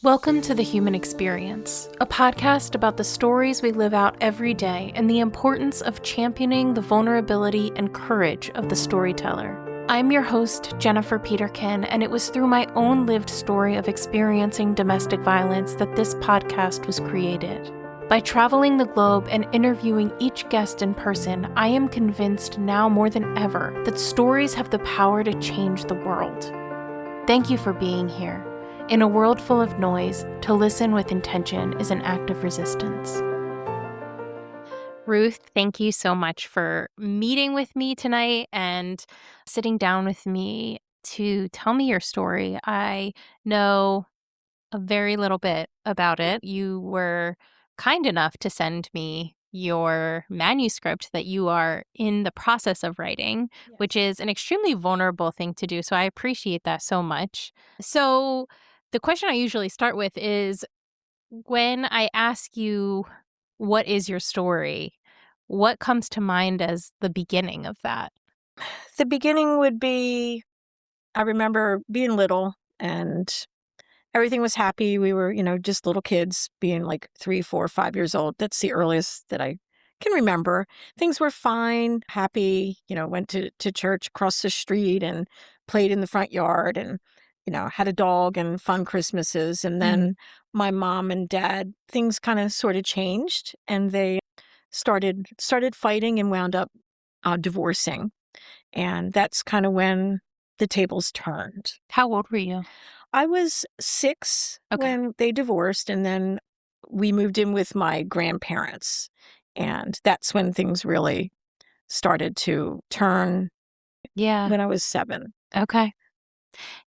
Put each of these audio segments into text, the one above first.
Welcome to The Human Experience, a podcast about the stories we live out every day and the importance of championing the vulnerability and courage of the storyteller. I'm your host, Jennifer Peterkin, and it was through my own lived story of experiencing domestic violence that this podcast was created. By traveling the globe and interviewing each guest in person, I am convinced now more than ever that stories have the power to change the world. Thank you for being here. In a world full of noise, to listen with intention is an act of resistance. Ruth, thank you so much for meeting with me tonight and sitting down with me to tell me your story. I know a very little bit about it. You were kind enough to send me your manuscript that you are in the process of writing, which is an extremely vulnerable thing to do. So I appreciate that so much. So the question I usually start with is, when I ask you, what is your story? What comes to mind as the beginning of that? The beginning would be, I remember being little and everything was happy. We were, just little kids being like 3, 4, 5 years old. That's the earliest that I can remember. Things were fine, happy, went to church across the street and played in the front yard and, had a dog and fun Christmases. And then my mom and dad, things kind of sort of changed and they started fighting and wound up divorcing. And that's kind of when the tables turned. How old were you? I was 6 Okay. when they divorced, and then we moved in with my grandparents. And that's when things really started to turn Yeah. when I was 7. Okay.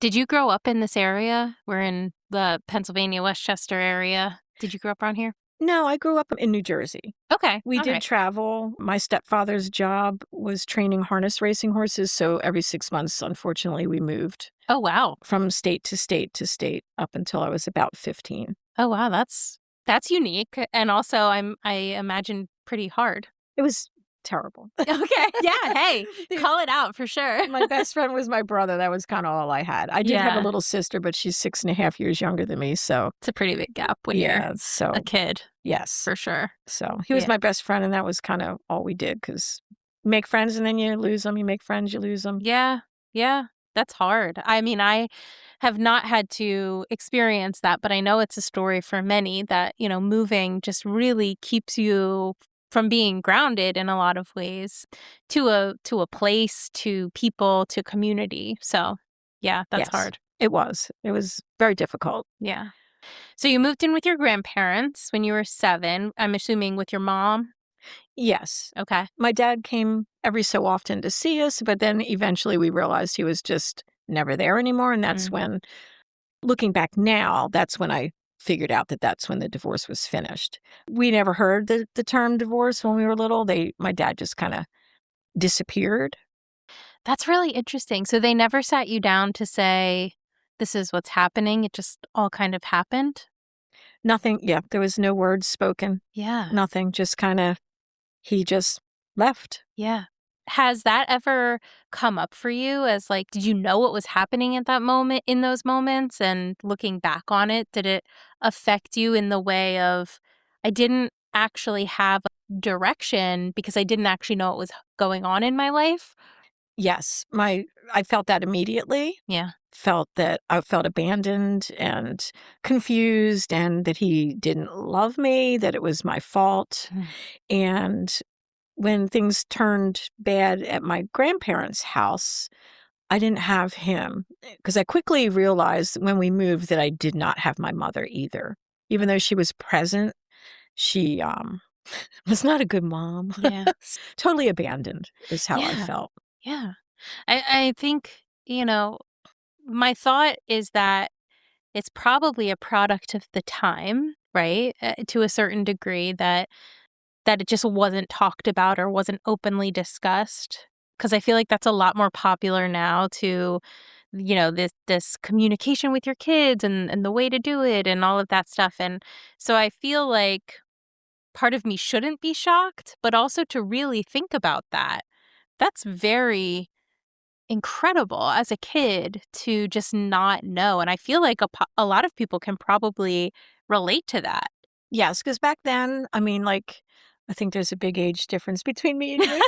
Did you grow up in this area? We're in the Pennsylvania, Westchester area. Did you grow up around here? No, I grew up in New Jersey. Okay. We All did right. travel. My stepfather's job was training harness racing horses, so every 6 months, unfortunately, we moved Oh, wow. from state to state to state up until I was about 15. Oh, wow. That's unique. And also, I imagine pretty hard. It was terrible. Okay. Yeah. Hey, call it out for sure. My best friend was my brother. That was kind of all I had. I did have a Yeah. little sister, but she's 6.5 years younger than me. So It's a pretty big gap when yeah, you're so a kid, yes. for sure. So he was Yeah. my best friend, and that was kind of all we did because you make friends and then you lose them. You make friends, you lose them. Yeah. Yeah. That's hard. I mean, I have not had to experience that, but I know it's a story for many that, moving just really keeps you from being grounded in a lot of ways to a place, to people, to community. So, yeah, that's Yes, hard. it was. It was very difficult. Yeah. So you moved in with your grandparents when you were 7. I'm assuming with your mom. Yes. Okay. My dad came every so often to see us, but then eventually we realized he was just never there anymore. And that's when, looking back now, that's when I figured out that that's when the divorce was finished. We never heard the term divorce when we were little. My dad just kind of disappeared. That's really interesting. So they never sat you down to say, this is what's happening. It just all kind of happened. Nothing. Yeah, there was no words spoken. Yeah. Nothing. Just kind of, he just left. Yeah. Has that ever come up for you as like, did you know what was happening at that moment, in those moments? And looking back on it, did it affect you in the way of, I didn't actually have a direction because I didn't actually know what was going on in my life? Yes, I felt that immediately. Yeah. Felt that I felt abandoned and confused, and that he didn't love me, that it was my fault. Mm. And when things turned bad at my grandparents' house, I didn't have him because I quickly realized when we moved that I did not have my mother either. Even though she was present, she was not a good mom. Yeah. Totally abandoned is how I Yeah. felt. Yeah. I think, my thought is that it's probably a product of the time, right? To a certain degree that it just wasn't talked about or wasn't openly discussed. Because I feel like that's a lot more popular now to, this communication with your kids and the way to do it and all of that stuff. And so I feel like part of me shouldn't be shocked, but also to really think about that. That's very incredible as a kid to just not know. And I feel like a lot of people can probably relate to that. Yes, because back then, I mean, like, I think there's a big age difference between me and you.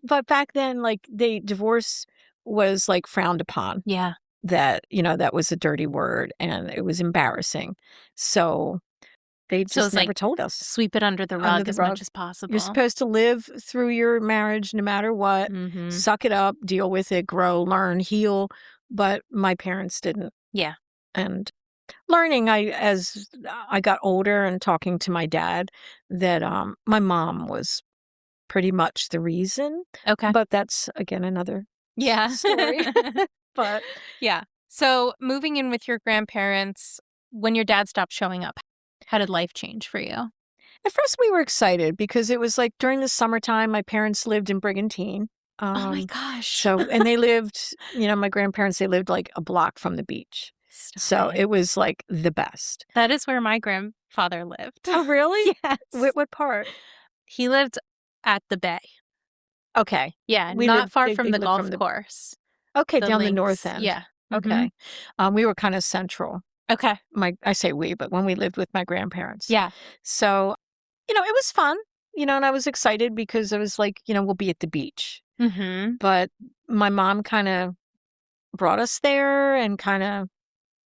But back then, like, divorce was, like, frowned upon. Yeah. That, that was a dirty word, and it was embarrassing. So they So just it's never like told us. sweep it under the Under rug the as rug. much as You're possible. supposed to live through your marriage no matter what. Mm-hmm. Suck it up, deal with it, grow, learn, heal. But my parents didn't. Yeah. And learning, as I got older and talking to my dad, that my mom was pretty much the reason. Okay. But that's, again, another Yeah. story. But yeah. So moving in with your grandparents, when your dad stopped showing up, how did life change for you? at first we were excited because it was like during the summertime, my parents lived in Brigantine. Oh my gosh. So, and they lived, my grandparents, they lived like a block from the beach. Stop So it. it was like the best. That is where my grandfather lived. Oh, really? Yes. What part? He lived at the bay. Okay. Yeah, not far from They the lived golf from the, course. okay, The down the links. north end. Yeah. Okay. We were kind of central. Okay. I say we, but when we lived with my grandparents. Yeah. So, it was fun, and I was excited because I was like, we'll be at the beach. Mm-hmm. But my mom kind of brought us there and kind of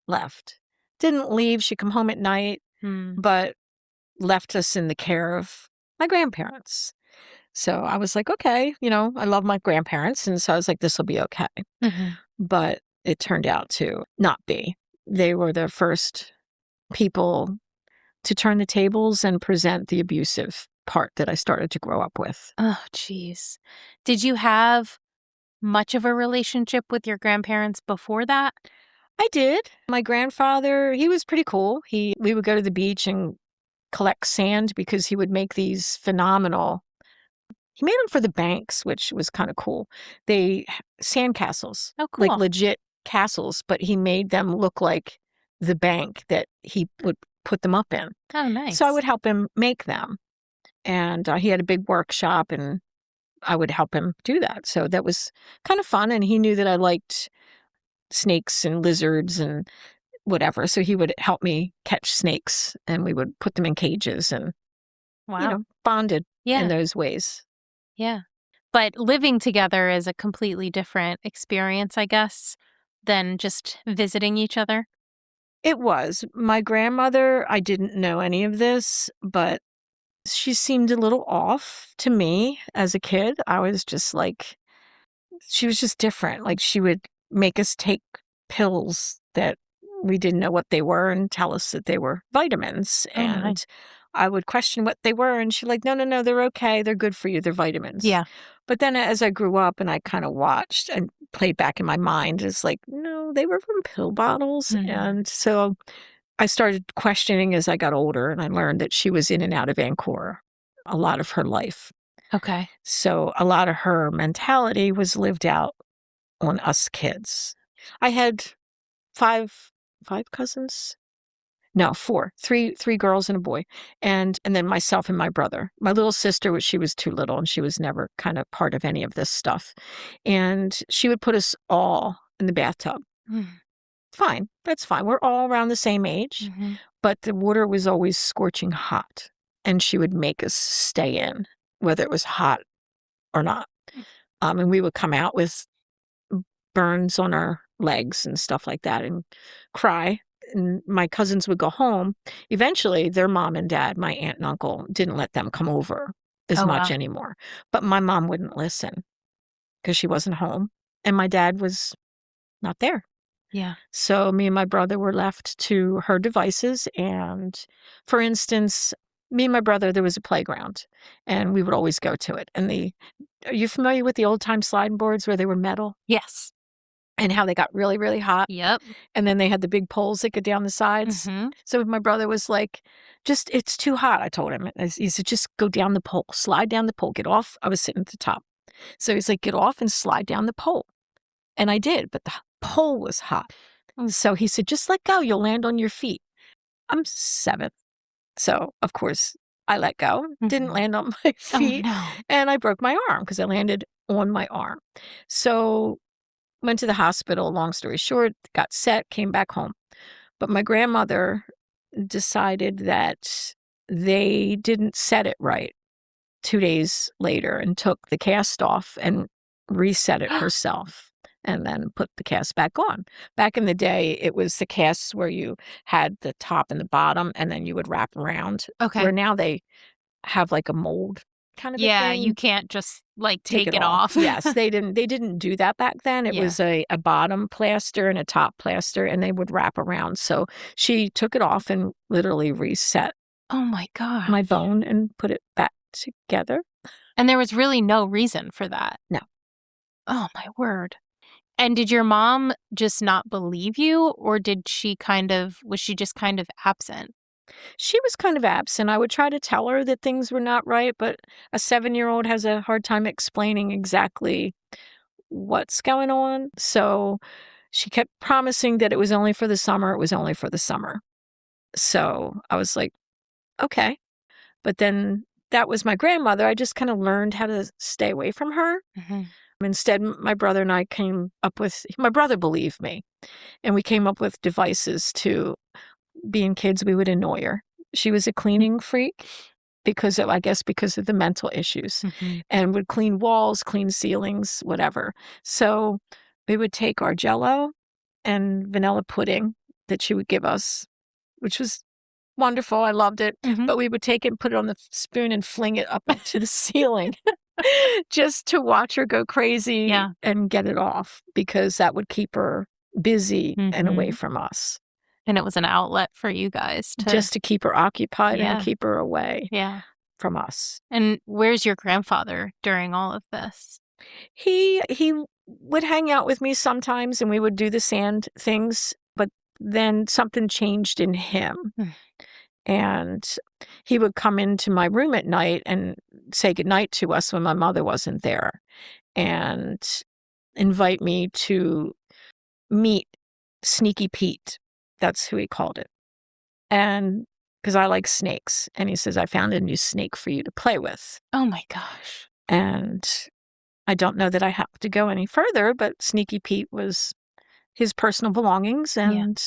left. Didn't leave. She'd come home at night, but left us in the care of my grandparents. So I was like, okay, I love my grandparents. And so I was like, this will be okay. Mm-hmm. But it turned out to not be. They were the first people to turn the tables and present the abusive part that I started to grow up with. Oh, geez. Did you have much of a relationship with your grandparents before that? I did. My grandfather, he was pretty cool. We would go to the beach and collect sand because he would make these phenomenal. He made them for the banks, which was kind of cool. Sand castles. Oh, cool. Like legit castles, but he made them look like the bank that he would put them up in. Oh, nice. So I would help him make them. And he had a big workshop, and I would help him do that. So that was kind of fun. And he knew that I liked snakes and lizards and whatever. So he would help me catch snakes, and we would put them in cages and, Wow. bonded Yeah. in those ways. Yeah. But living together is a completely different experience, I guess, than just visiting each other. It was. My grandmother, I didn't know any of this, but she seemed a little off to me as a kid. I was just like, she was just different. Like, she would make us take pills that we didn't know what they were and tell us that they were vitamins. Oh, my. And I would question what they were. And she's like, no, they're okay. They're good for you. They're vitamins. Yeah. But then as I grew up and I kind of watched and played back in my mind, it's like, no, they were from pill bottles. And so I started questioning as I got older, and I learned that she was in and out of Vancouver a lot of her life. Okay. So a lot of her mentality was lived out on us kids. I had five cousins. No, four. Three girls and a boy. And then myself and my brother. My little sister, she was too little, and she was never kind of part of any of this stuff. And she would put us all in the bathtub. Fine. That's fine. We're all around the same age. But the water was always scorching hot. And she would make us stay in, whether it was hot or not. And we would come out with burns on our legs and stuff like that and cry. And my cousins would go home. Eventually, their mom and dad, my aunt and uncle, didn't let them come over as much anymore. But my mom wouldn't listen because she wasn't home. And my dad was not there. Yeah. So me and my brother were left to her devices. And for instance, me and my brother, there was a playground, and we would always go to it. And are you familiar with the old time sliding boards where they were metal? Yes. And how they got really, really hot? Yep. And then they had the big poles that go down the sides. So my brother was like, it's too hot, I told him. He said, just go down the pole, slide down the pole, get off. I was sitting at the top. So he's like, get off and slide down the pole. And I did, but the pole was hot. So he said, just let go, you'll land on your feet. I'm 7. So, of course, I let go, didn't land on my Oh, feet, no. and I broke my arm because I landed on my arm. So went to the hospital, long story short, got set, came back home. But my grandmother decided that they didn't set it right 2 days later and took the cast off and reset it herself and then put the cast back on. Back in the day, it was the casts where you had the top and the bottom and then you would wrap around. Okay. Where now they have like a mold kind of a Yeah, thing. you can't just like take it off. off. Yes, they didn't do that back then. It Yeah. was a bottom plaster and a top plaster, and they would wrap around. So she took it off and literally reset Oh my gosh. my bone and put it back together. And there was really no reason for that. No. Oh my word. And did your mom just not believe you, or was she just kind of absent? She was kind of absent. I would try to tell her that things were not right, but a 7-year-old has a hard time explaining exactly what's going on. So she kept promising that it was only for the summer. It was only for the summer. So I was like, okay. But then that was my grandmother. I just kind of learned how to stay away from her. Mm-hmm. Instead, my brother and I my brother believed me, and we came up with devices to, being kids, we would annoy her. She was a cleaning freak because of the mental issues, Mm-hmm. and would clean walls, clean ceilings, whatever. So we would take our Jell-O and vanilla pudding that she would give us, which was wonderful. I loved it. Mm-hmm. But we would take it and put it on the spoon and fling it up into the ceiling just to watch her go crazy and get it off, because that would keep her busy and away from us. And it was an outlet for you guys Just to keep her occupied Yeah. and keep her away Yeah. from us. And where's your grandfather during all of this? He would hang out with me sometimes and we would do the sand things, but then something changed in him. And he would come into my room at night and say goodnight to us when my mother wasn't there, and invite me to meet Sneaky Pete. That's who he called it. And because I like snakes. And he says, I found a new snake for you to play with. Oh my gosh. And I don't know that I have to go any further, but Sneaky Pete was his personal belongings and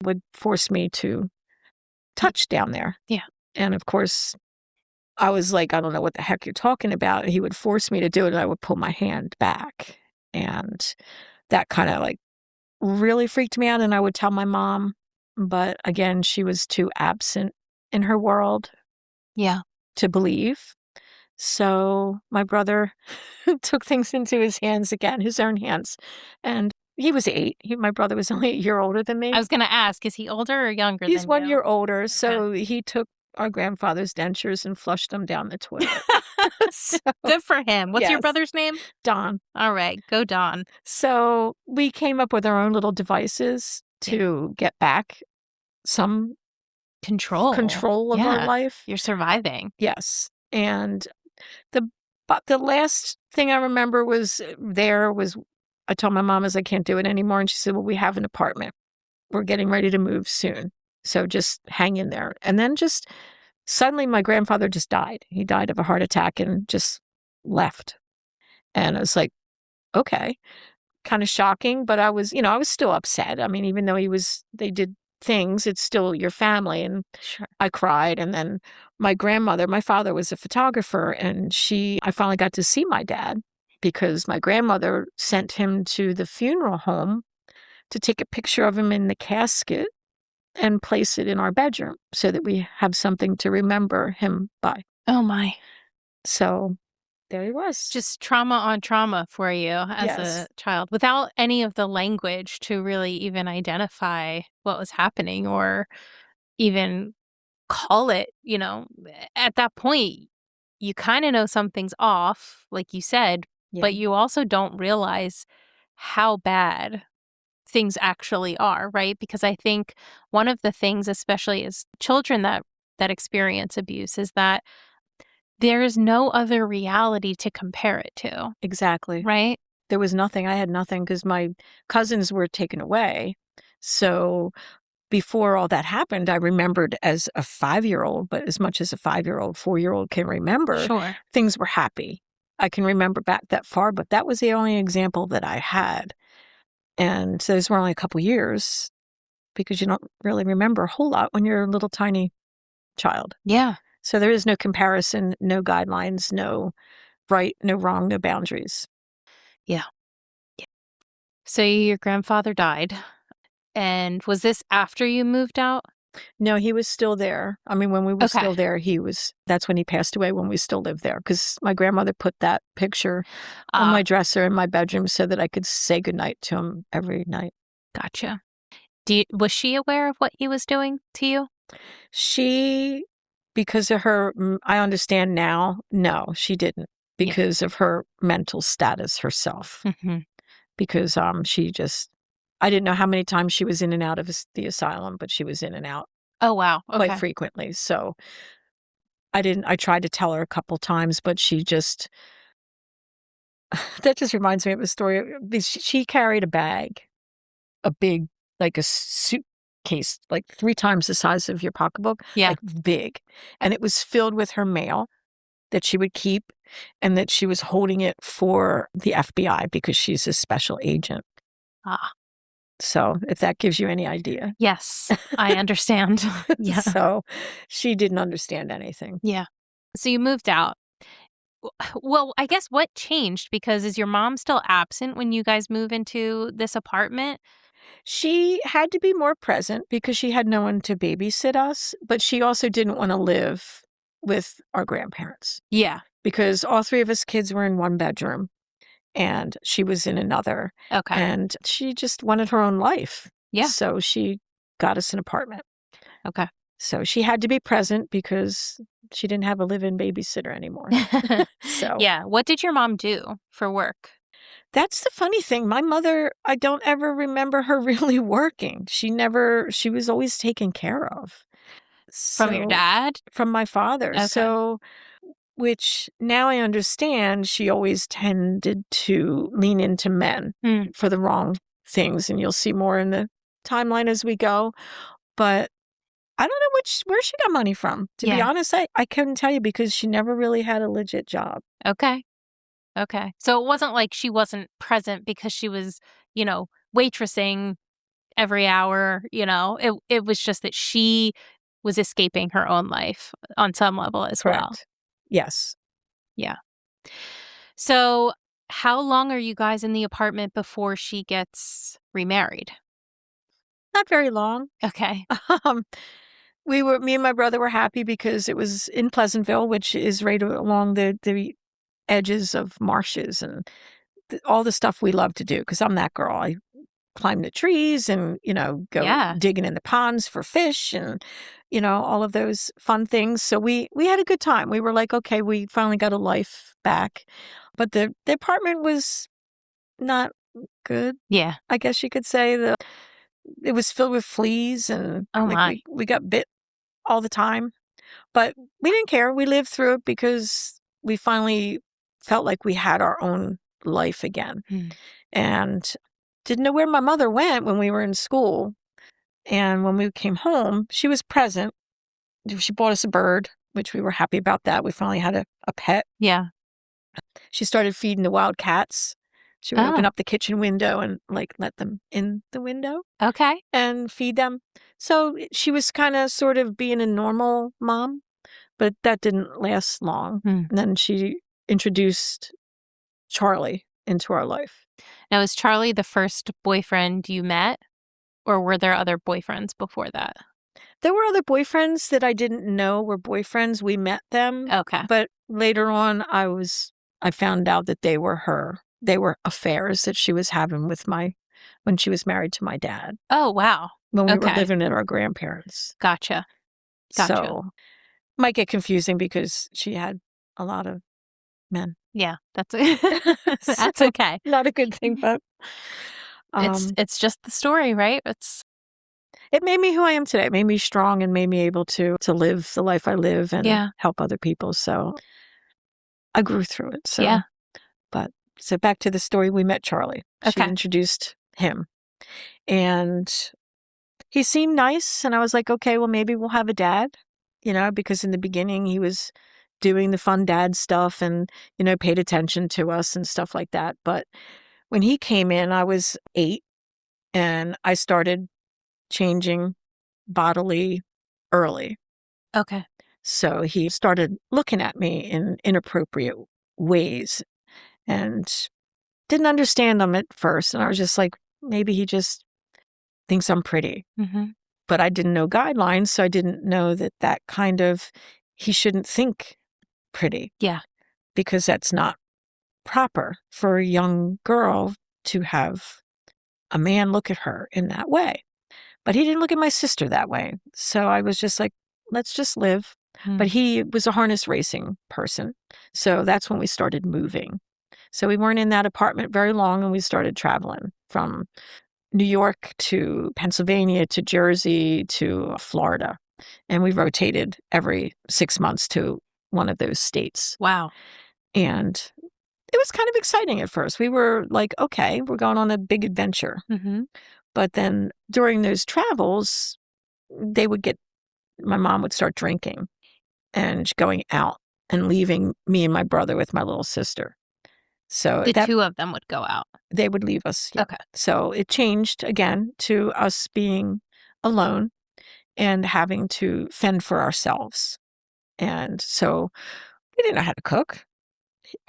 would force me to touch down there. Yeah. And of course, I was like, I don't know what the heck you're talking about. He would force me to do it and I would pull my hand back. And that kind of like really freaked me out. And I would tell my mom. But again, she was too absent in her world to believe. So my brother took things into his hands again, his own hands. And he was 8. My brother was only a year older than me. I was going to ask, is he older or younger than you? He's 1 year older. So he took our grandfather's dentures and flushed them down the toilet. So, good for him. What's your yes. brother's name? Don. All right. Go Don. So we came up with our own little devices to get back some control of our life. You're surviving. Yes. And the last thing I remember was I told my mom, I can't do it anymore. And she said, well, we have an apartment. We're getting ready to move soon. So just hang in there. And then just suddenly my grandfather just died. He died of a heart attack and just left. And I was like, okay, kind of shocking. But I was still upset. I mean, even though they did things, it's still your family. And I cried. And then my father was a photographer, and I finally got to see my dad because my grandmother sent him to the funeral home to take a picture of him in the casket and place it in our bedroom so that we have something to remember him by. Oh my. So there he was. Just trauma on trauma for you as a child without any of the language to really even identify what was happening or even call it, at that point, you kind of know something's off, like you said, but you also don't realize how bad things actually are, right? Because I think one of the things, especially as children that experience abuse, is that there is no other reality to compare it to. Exactly. Right? There was nothing. I had nothing because my cousins were taken away. So before all that happened, I remembered as a 5-year-old, but as much as a 5-year-old, 4-year-old can remember, Sure. things were happy. I can remember back that far, but that was the only example that I had. And those were only a couple years because you don't really remember a whole lot when you're a little tiny child. Yeah. So there is no comparison, no guidelines, no right, no wrong, no boundaries. Yeah. So your grandfather died. And was this after you moved out? No, he was still there. I mean, when we were Okay. still there, that's when he passed away, when we still lived there. Because my grandmother put that picture on my dresser in my bedroom so that I could say goodnight to him every night. Gotcha. Was she aware of what he was doing to you? She, because of her, I understand now, no, she didn't. Because of her mental status herself. Mm-hmm. Because I didn't know how many times she was in and out of the asylum, but she was in and out. Oh, wow. Okay. Quite frequently. So I tried to tell her a couple times, but she just, that just reminds me of a story. She carried a bag, a big, like a suitcase, like 3 times the size of your pocketbook. Yeah. Like big. And it was filled with her mail that she would keep and that she was holding it for the FBI because she's a special agent. So if that gives you any idea. Yes, I understand. Yeah. So she didn't understand anything. Yeah. So you moved out. Well, I guess what changed? Because is your mom still absent when you guys move into this apartment? She had to be more present because she had no one to babysit us, but she also didn't want to live with our grandparents. Yeah. Because all 3 of us kids were in one bedroom and she was in another. Okay. And she just wanted her own life. Yeah. So she got us an apartment. Okay. So she had to be present because she didn't have a live-in babysitter anymore. So yeah. What did your mom do for work? that's the funny thing. My mother, I don't ever remember her really working. She was always taken care of. From your dad? From my father. Okay. So, which now I understand, she always tended to lean into men for the wrong things. And you'll see more in the timeline as we go. But I don't know where she got money from. To be honest, I couldn't tell you because she never really had a legit job. Okay. Okay. So it wasn't like she wasn't present because she was, waitressing every hour, It was just that she was escaping her own life on some level as well. Correct. Yes. Yeah. So how long are you guys in the apartment before she gets remarried? Not very long. Okay. Me and my brother were happy because it was in Pleasantville, which is right along the edges of marshes and all the stuff we love to do. Because I'm that girl. I climb the trees and, go digging in the ponds for fish and, all of those fun things. So we had a good time. We were like, okay, we finally got a life back. But the apartment was not good. Yeah. I guess you could say. It was filled with fleas and we got bit all the time. But we didn't care. We lived through it because we finally felt like we had our own life again. And didn't know where my mother went when we were in school. And when we came home, she was present. She bought us a bird, which we were happy about that. We finally had a pet. Yeah. She started feeding the wild cats. She would open up the kitchen window and let them in the window. Okay. And feed them. So she was kind of sort of being a normal mom, but that didn't last long. And then she introduced Charlie into our life. Now, is Charlie the first boyfriend you met, or were there other boyfriends before that? There were other boyfriends that I didn't know were boyfriends. We met them. Okay. But later on, I found out that they were affairs that she was having when she was married to my dad. Oh, wow. When we were living at our grandparents'. Gotcha. So, might get confusing because she had a lot of men. Yeah, that's okay. Not a good thing, but it's just the story, right? It made me who I am today. It made me strong and made me able to live the life I live and help other people. So I grew through it. So so back to the story, we met Charlie. She introduced him. And he seemed nice. And I was like, okay, well, maybe we'll have a dad, because in the beginning he was doing the fun dad stuff and, paid attention to us and stuff like that. But when he came in, I was 8 and I started changing bodily early. Okay. So he started looking at me in inappropriate ways and didn't understand them at first. And I was just like, maybe he just thinks I'm pretty. Mm-hmm. But I didn't know guidelines, so I didn't know that kind of, he shouldn't think pretty. Yeah. Because that's not proper for a young girl to have a man look at her in that way. But he didn't look at my sister that way. So I was just like, let's just live. But he was a harness racing person. So that's when we started moving. So we weren't in that apartment very long, and we started traveling from New York to Pennsylvania to Jersey to Florida. And we rotated every 6 months to one of those states. Wow. And it was kind of exciting at first. We were like, okay, we're going on a big adventure. Mm-hmm. But then during those travels, my mom would start drinking and going out and leaving me and my brother with my little sister. So The two of them would go out. They would leave us. Yeah. Okay. So it changed again to us being alone and having to fend for ourselves. And so we didn't know how to cook.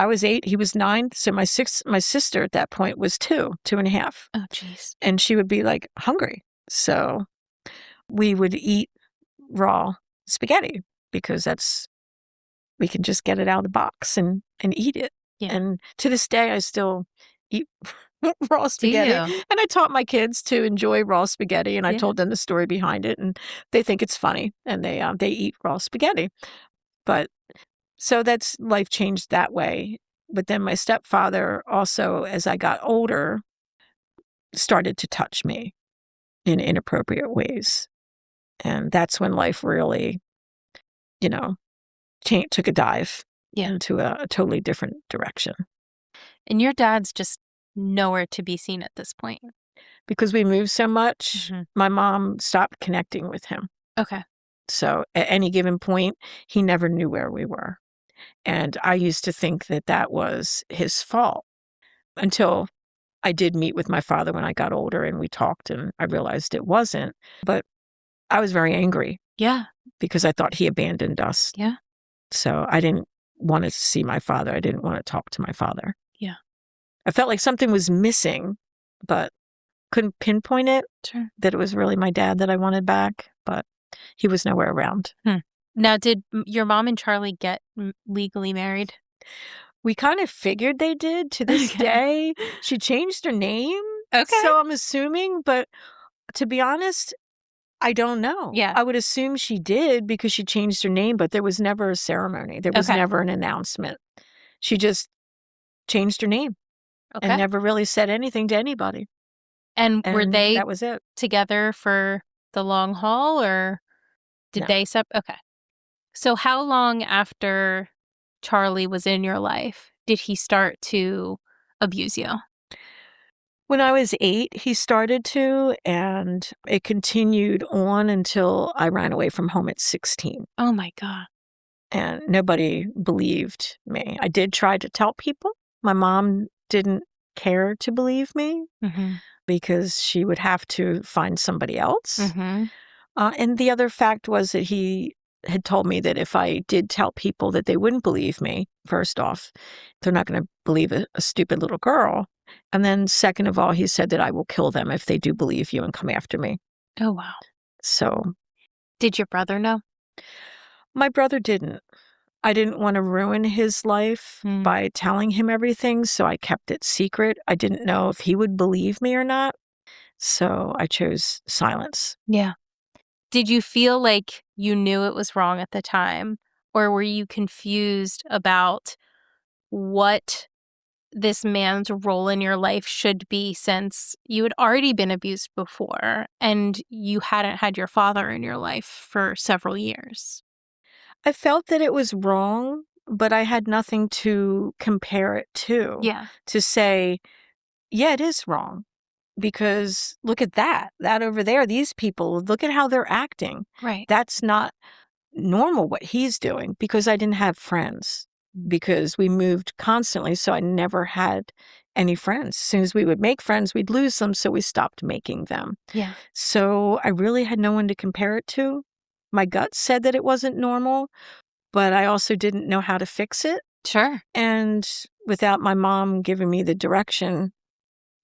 I was 8, he was 9. So my sister at that point was 2.5. Oh, geez. And she would be like hungry. So we would eat raw spaghetti because we can just get it out of the box and eat it. Yeah. And to this day, I still eat raw spaghetti. And I taught my kids to enjoy raw spaghetti, and I told them the story behind it, and they think it's funny, and they eat raw spaghetti. But so that's life changed that way. But then my stepfather also, as I got older, started to touch me in inappropriate ways. And that's when life really, took a dive into a totally different direction. And your dad's just nowhere to be seen at this point. Because we moved so much, my mom stopped connecting with him. Okay. So at any given point, he never knew where we were. And I used to think that was his fault until I did meet with my father when I got older and we talked, and I realized it wasn't. But I was very angry. Yeah. Because I thought he abandoned us. Yeah. So I didn't want to see my father. I didn't want to talk to my father. Yeah. I felt like something was missing, but couldn't pinpoint it. Sure. That it was really my dad that I wanted back, but he was nowhere around. Now, did your mom and Charlie get legally married? We kind of figured they did. To this day, she changed her name. Okay. So I'm assuming, but to be honest, I don't know. Yeah. I would assume she did because she changed her name, but there was never a ceremony. There was never an announcement. She just changed her name and never really said anything to anybody. And were they that was it. Together for the long haul, or did they Okay. So how long after Charlie was in your life did he start to abuse you? When I was 8, he started to, and it continued on until I ran away from home at 16. Oh, my God. And nobody believed me. I did try to tell people. My mom didn't care to believe me because she would have to find somebody else. And the other fact was that he had told me that if I did tell people that they wouldn't believe me, first off, they're not going to believe a stupid little girl. And then second of all, he said that I will kill them if they do believe you and come after me. Oh, wow. So. Did your brother know? My brother didn't. I didn't want to ruin his life by telling him everything, so I kept it secret. I didn't know if he would believe me or not, so I chose silence. Yeah. Did you feel like you knew it was wrong at the time, or were you confused about what this man's role in your life should be, since you had already been abused before and you hadn't had your father in your life for several years? I felt that it was wrong, but I had nothing to compare it to. Yeah. To say, yeah, it is wrong. because look at that over there, these people, look at how they're acting. Right. That's not normal what he's doing, because I didn't have friends, because we moved constantly. So I never had any friends. As soon as we would make friends, we'd lose them. So we stopped making them. Yeah. So I really had no one to compare it to. My gut said that it wasn't normal, but I also didn't know how to fix it. Sure. And without my mom giving me the direction,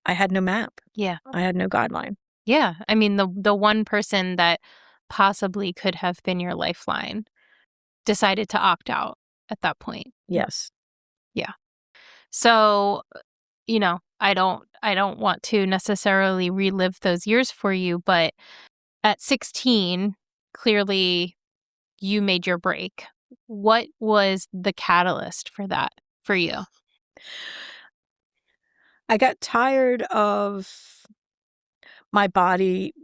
I had no map. Yeah. I had no guideline. Yeah. I mean, the one person that possibly could have been your lifeline decided to opt out at that point. Yes. Yeah. So, I don't want to necessarily relive those years for you, but at 16, clearly you made your break. What was the catalyst for that for you? I got tired of my body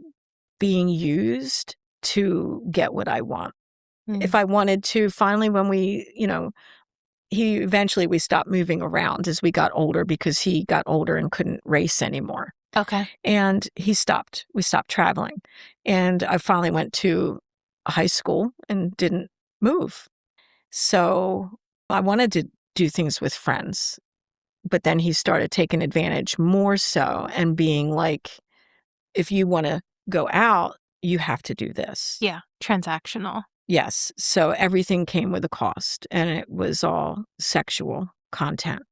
being used to get what I want. If I wanted to, finally, when we stopped moving around as we got older, because he got older and couldn't race anymore. Okay. And we stopped traveling. And I finally went to a high school and didn't move. So I wanted to do things with friends. But then he started taking advantage more so and being like, if you want to go out, you have to do this. Yeah. Transactional. Yes. So everything came with a cost, and it was all sexual content.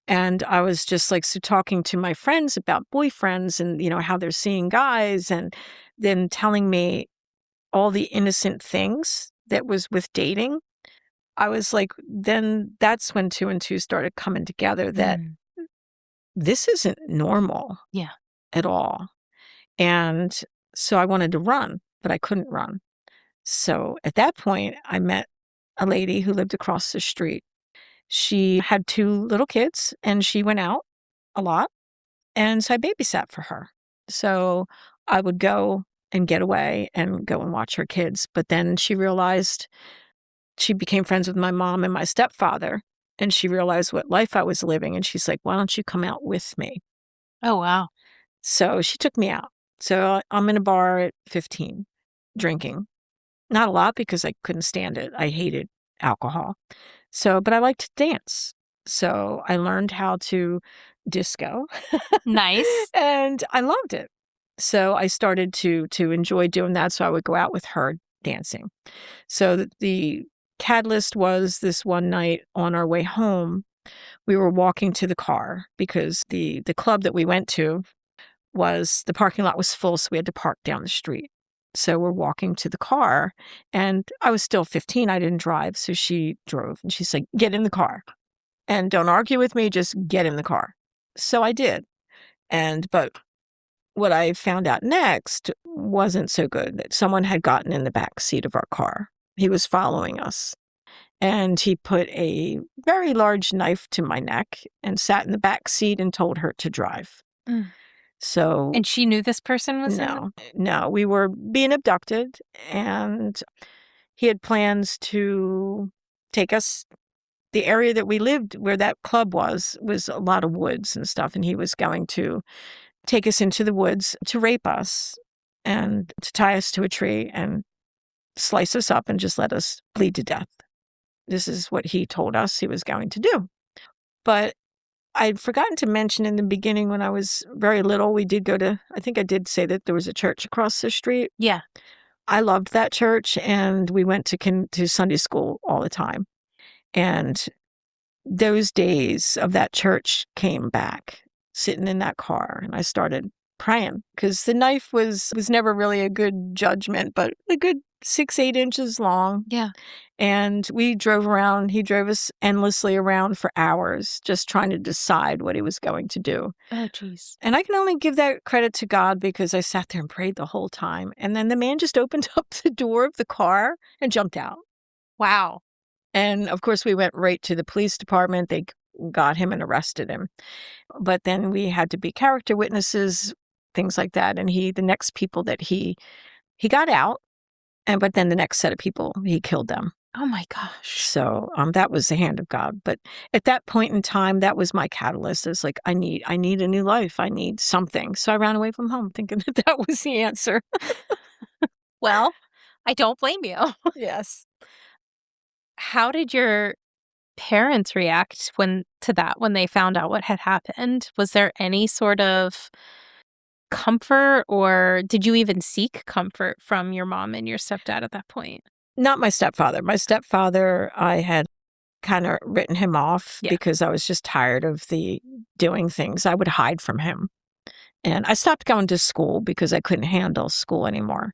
And I was just like, so talking to my friends about boyfriends and, how they're seeing guys, and then telling me all the innocent things that was with dating. I was like, then that's when 2 and 2 started coming together, that this isn't normal at all. And so I wanted to run, but I couldn't run. So at that point, I met a lady who lived across the street. She had 2 little kids, and she went out a lot. And so I babysat for her. So I would go and get away and go and watch her kids. But then she realized, she became friends with my mom and my stepfather, and she realized what life I was living. And she's like, why don't you come out with me? Oh, wow. So she took me out. So I'm in a bar at 15, drinking. Not a lot, because I couldn't stand it. I hated alcohol. But I liked to dance. So I learned how to disco. Nice. And I loved it. So I started to enjoy doing that. So I would go out with her dancing. So the catalyst was this one night on our way home. We were walking to the car, because the club that we went to the parking lot was full, so we had to park down the street. So we're walking to the car, and I was still 15. I didn't drive, so she drove, and she's like, get in the car and don't argue with me, just get in the car. So I did. But what I found out next wasn't so good, that someone had gotten in the back seat of our car. He was following us, and he put a very large knife to my neck and sat in the back seat and told her to drive. So, and she knew this person was no, we were being abducted, and he had plans to take us. The area that we lived, where that club was a lot of woods and stuff, and he was going to take us into the woods to rape us and to tie us to a tree and slice us up and just let us bleed to death. This is what he told us he was going to do. But I'd forgotten to mention in the beginning, when I was very little, we did go to, I think I did say that there was a church across the street. Yeah. I loved that church, and we went to Sunday school all the time. And those days of that church came back, sitting in that car, and I started praying, because the knife was never really a good judgment, but a good 6-8 inches long. Yeah. And we drove around. He drove us endlessly around for hours, just trying to decide what he was going to do. Oh, geez. And I can only give that credit to God, because I sat there and prayed the whole time. And then the man just opened up the door of the car and jumped out. Wow. And of course, we went right to the police department. They got him and arrested him. But then we had to be character witnesses, things like that. And the next people that he got out, but then the next set of people, he killed them. Oh my gosh. So that was the hand of God. But at that point in time, that was my catalyst. It's like, I need a new life. I need something. So I ran away from home thinking that that was the answer. Well, I don't blame you. Yes. How did your parents react when they found out what had happened? Was there any sort of comfort, or did you even seek comfort from your mom and your stepdad at that point? Not my stepfather. My stepfather, I had kind of written him off Yeah. because I was just tired of the doing things. I would hide from him. And I stopped going to school because I couldn't handle school anymore.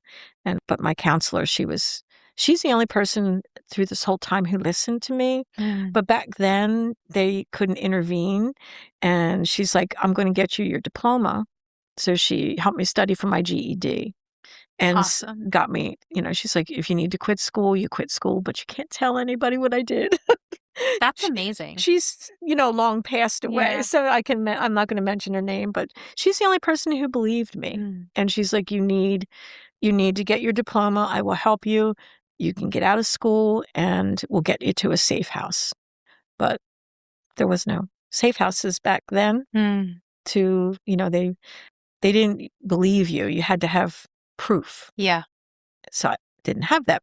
But my counselor, she's the only person through this whole time who listened to me. Mm. But back then they couldn't intervene. And she's like, I'm going to get you your diploma. So she helped me study for my GED and Awesome. got me, she's like, if you need to quit school, you quit school, but you can't tell anybody what I did. That's amazing. She's, long passed away. Yeah. So I'm not going to mention her name, but she's the only person who believed me. Mm. And she's like, you need to get your diploma. I will help you. You can get out of school and we'll get you to a safe house. But there was no safe houses back then they didn't believe you. You had to have proof. Yeah. So I didn't have that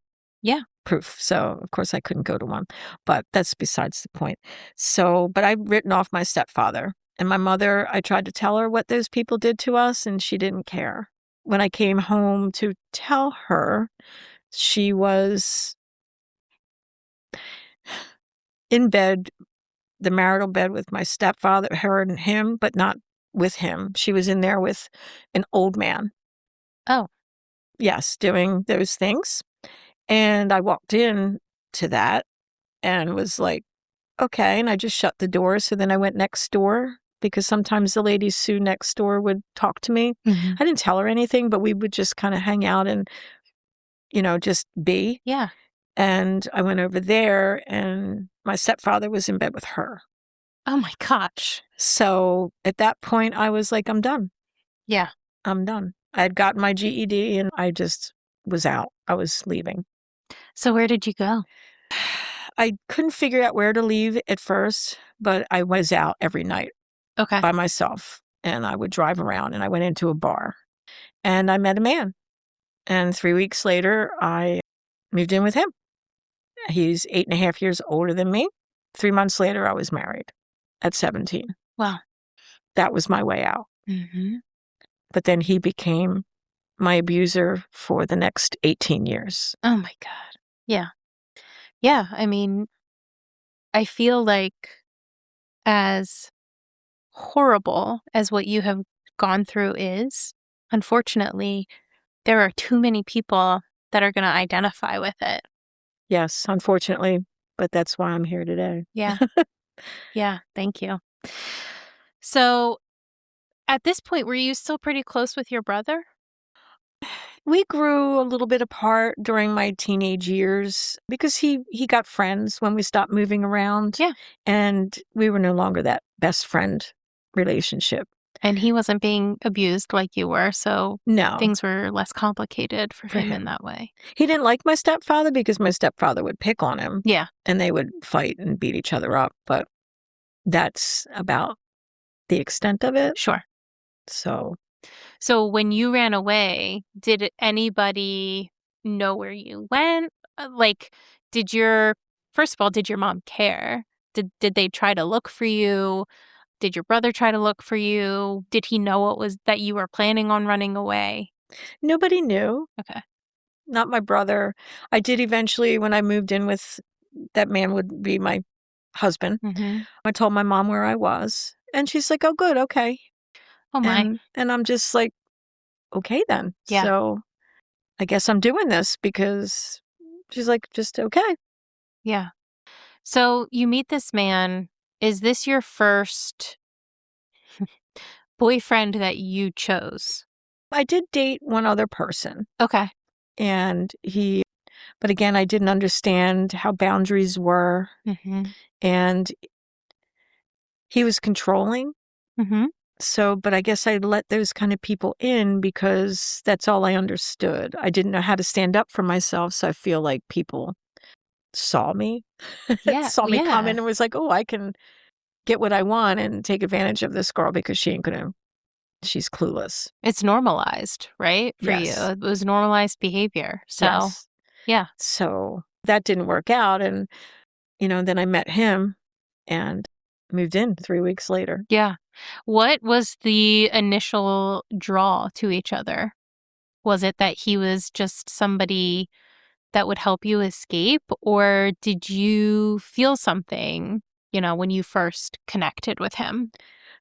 proof. So, of course, I couldn't go to one. But that's besides the point. So, but I'd written off my stepfather. And my mother, I tried to tell her what those people did to us, and she didn't care. When I came home to tell her, she was in bed, the marital bed with my stepfather, her and him, but not with him. She was in there with an old man. Oh. Yes, doing those things. And I walked in to that and was like, okay. And I just shut the door. So then I went next door because sometimes the lady Sue next door would talk to me. Mm-hmm. I didn't tell her anything, but we would just kind of hang out and, just be. Yeah. And I went over there and my stepfather was in bed with her. Oh my gosh. So at that point, I was like, I'm done. Yeah. I'm done. I had gotten my GED and I just was out. I was leaving. So where did you go? I couldn't figure out where to leave at first, but I was out every night by myself. And I would drive around and I went into a bar and I met a man. And 3 weeks later, I moved in with him. He's 8.5 years older than me. 3 months later, I was married at 17. Wow. That was my way out. Mm-hmm. But then he became my abuser for the next 18 years. Oh my God. Yeah. Yeah. I mean, I feel like as horrible as what you have gone through is, unfortunately, there are too many people that are going to identify with it. Yes, unfortunately, but that's why I'm here today. Yeah. Yeah. Thank you. So at this point, were you still pretty close with your brother? We grew a little bit apart during my teenage years because he got friends when we stopped moving around. Yeah. And we were no longer that best friend relationship. And he wasn't being abused like you were, so No. things were less complicated for him in that way. He didn't like my stepfather because my stepfather would pick on him. Yeah. And they would fight and beat each other up. But that's about the extent of it. Sure. So when you ran away, did anybody know where you went? First of all, did your mom care? Did they try to look for you? Did your brother try to look for you? Did he know that you were planning on running away? nobody knew. Okay. Not my brother. I did eventually, when I moved in with that man would be my husband. Mm-hmm. I told my mom where I was. And she's like, oh, good. Okay. Oh, my. And I'm just like, okay, then. Yeah. So I guess I'm doing this because she's like, just okay. Yeah. So you meet this man. Is this your first boyfriend that you chose? I did date one other person. Okay. And but again, I didn't understand how boundaries were. Mm-hmm. And he was controlling. Mm-hmm. So, but I guess I let those kind of people in because that's all I understood. I didn't know how to stand up for myself. So I feel like people saw me, Yeah. saw me come Yeah. in and was like, oh, I can get what I want and take advantage of this girl because she's clueless. It's normalized, right? For you. Yes. It was normalized behavior. So, Yes. yeah. So that didn't work out. And, then I met him and moved in 3 weeks later. Yeah. What was the initial draw to each other? Was it that he was just somebody that would help you escape, or did you feel something, when you first connected with him?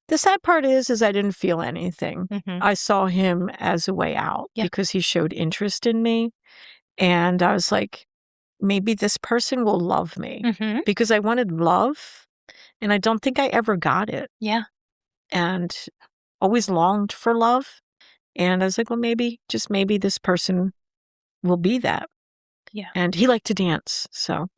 The sad part is I didn't feel anything. Mhm. I saw him as a way out Yeah. because he showed interest in me. And I was like, maybe this person will love me Mhm. because I wanted love and I don't think I ever got it. Yeah. And always longed for love. And I was like, well, just maybe this person will be that. Yeah. And he liked to dance. So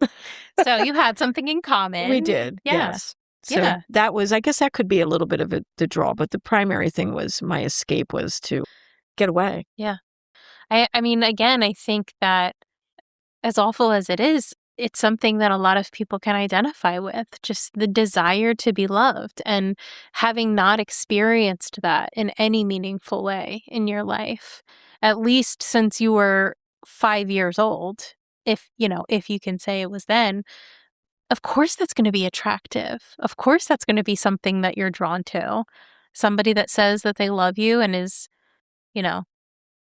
So you had something in common. we did. Yeah. Yes. So Yeah. that was, I guess that could be a little bit of the draw, but the primary thing was my escape was to get away. Yeah. I mean, again, I think that as awful as it is, it's something that a lot of people can identify with, just the desire to be loved and having not experienced that in any meaningful way in your life, at least since you were 5 years old, if you can say it was then. Of course that's going to be attractive. Of course that's going to be something that you're drawn to. Somebody that says that they love you and is,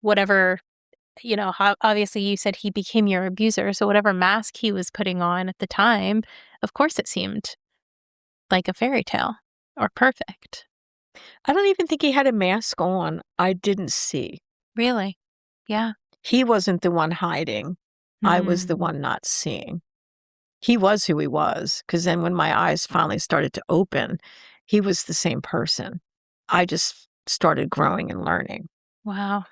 whatever, how obviously you said he became your abuser, so whatever mask he was putting on at the time, of course it seemed like a fairy tale or perfect. I don't even think he had a mask on. I didn't see. Really? Yeah. He wasn't the one hiding. I was the Mm. one not seeing. He was who he was, because then when my eyes finally started to open, he was the same person. I just started growing and learning. Wow.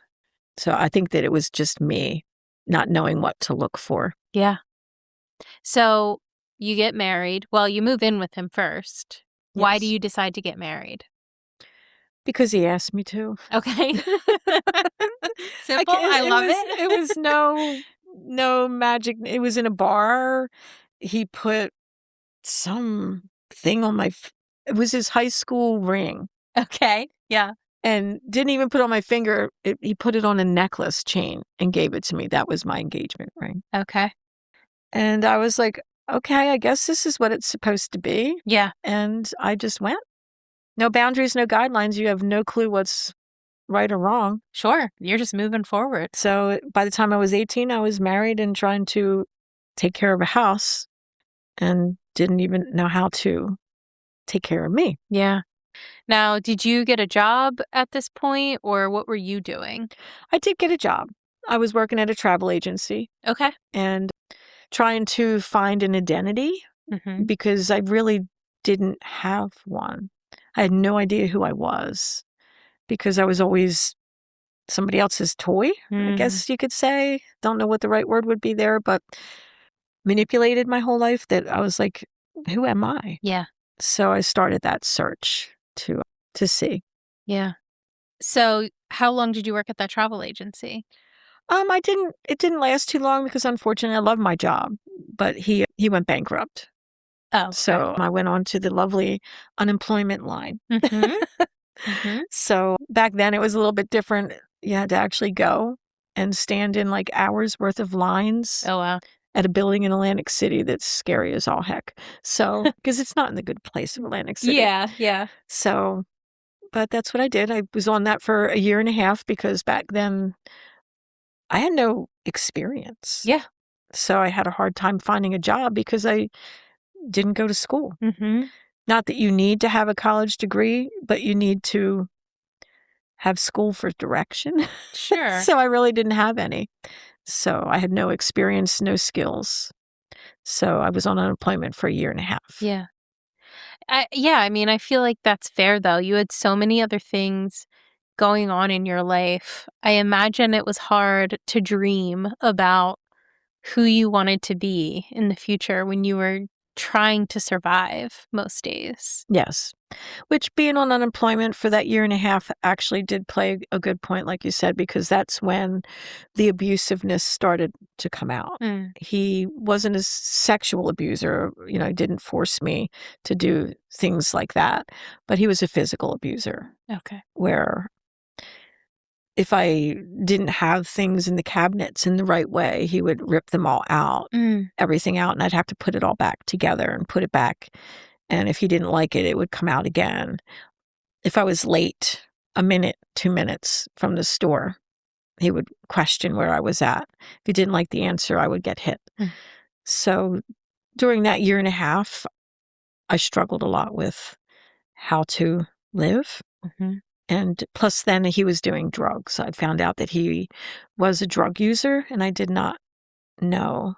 So I think that it was just me not knowing what to look for. Yeah. So you get married. Well, you move in with him first. Why do Yes. you decide to get married? Because he asked me to. Okay. Simple. I love it. It was no magic. It was in a bar. He put some thing on it was his high school ring. Okay. Yeah. And didn't even put on my finger. He put it on a necklace chain and gave it to me. That was my engagement ring. Okay. And I was like, okay, I guess this is what it's supposed to be. Yeah. And I just went. No boundaries, no guidelines. You have no clue what's right or wrong. Sure. You're just moving forward. So by the time I was 18, I was married and trying to take care of a house and didn't even know how to take care of me. Yeah. Now, did you get a job at this point, or what were you doing? I did get a job. I was working at a travel agency Okay. and trying to find an identity Mm-hmm. because I really didn't have one. I had no idea who I was because I was always somebody else's toy, I guess you could say. Don't know what the right word would be there, but manipulated my whole life that I was like, who am I? Yeah. So I started that search to see. Yeah. So how long did you work at that travel agency? It didn't last too long because unfortunately I love my job, but he went bankrupt. Oh, okay. So I went on to the lovely unemployment line. Mm-hmm. Mm-hmm. So back then it was a little bit different. You had to actually go and stand in like hours worth of lines Oh, wow. at a building in Atlantic City that's scary as all heck. So, because it's not in the good place of Atlantic City. Yeah. Yeah. So, but that's what I did. I was on that for a year and a half because back then I had no experience. Yeah. So I had a hard time finding a job because I didn't go to school. Mm-hmm. Not that you need to have a college degree, but you need to have school for direction. Sure. So I really didn't have any. So I had no experience, no skills. So I was on unemployment for a year and a half. Yeah. I mean, I feel like that's fair, though. You had so many other things going on in your life. I imagine it was hard to dream about who you wanted to be in the future when you were trying to survive most days. Yes. Which being on unemployment for that year and a half actually did play a good point, like you said, because that's when the abusiveness started to come out. Mm. He wasn't a sexual abuser, he didn't force me to do things like that, but he was a physical abuser Okay. where if I didn't have things in the cabinets in the right way, he would rip them all out, everything out, and I'd have to put it all back together and put it back. And if he didn't like it, it would come out again. If I was late a minute, 2 minutes from the store, he would question where I was at. If he didn't like the answer, I would get hit. So during that year and a half, I struggled a lot with how to live. And plus then he was doing drugs. I found out that he was a drug user, and I did not know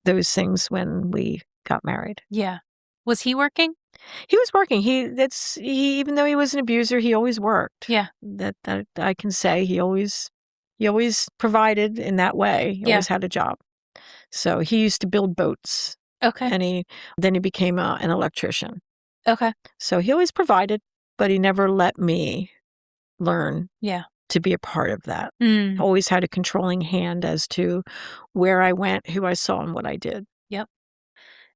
those things when we got married. Yeah. Was he working? He was working. Even though he was an abuser, he always worked. Yeah. That I can say he always provided in that way. He always had a job. So he used to build boats. Okay. And then he became an electrician. Okay. So he always provided, but he never let me learn to be a part of that. Always had a controlling hand as to where I went, who I saw, and what I did. Yep.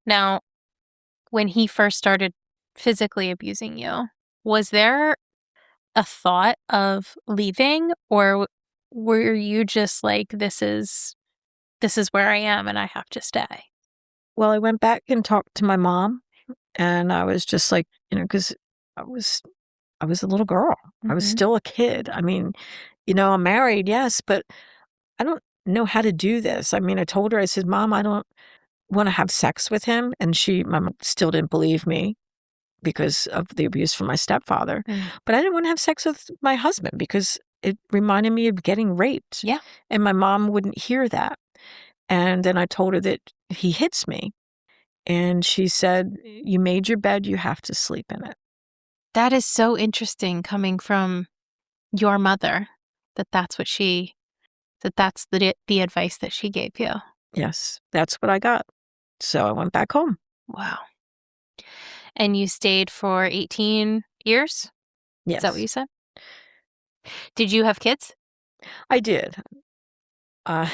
Now, when he first started physically abusing you, was there a thought of leaving, or were you just like, this is where I am and I have to stay? Well, I went back and talked to my mom, and I was just like, because I was a little girl. I was still a kid. I mean, I'm married, yes, but I don't know how to do this. I mean, I told her, I said, Mom, I don't want to have sex with him. And my mom still didn't believe me because of the abuse from my stepfather. But I didn't want to have sex with my husband because it reminded me of getting raped. Yeah. And my mom wouldn't hear that. And then I told her that he hits me. And she said, you made your bed, you have to sleep in it. That is so interesting coming from your mother, that's the advice that she gave you. Yes, that's what I got. So I went back home. Wow. And you stayed for 18 years? Yes. Is that what you said? Did you have kids? I did. I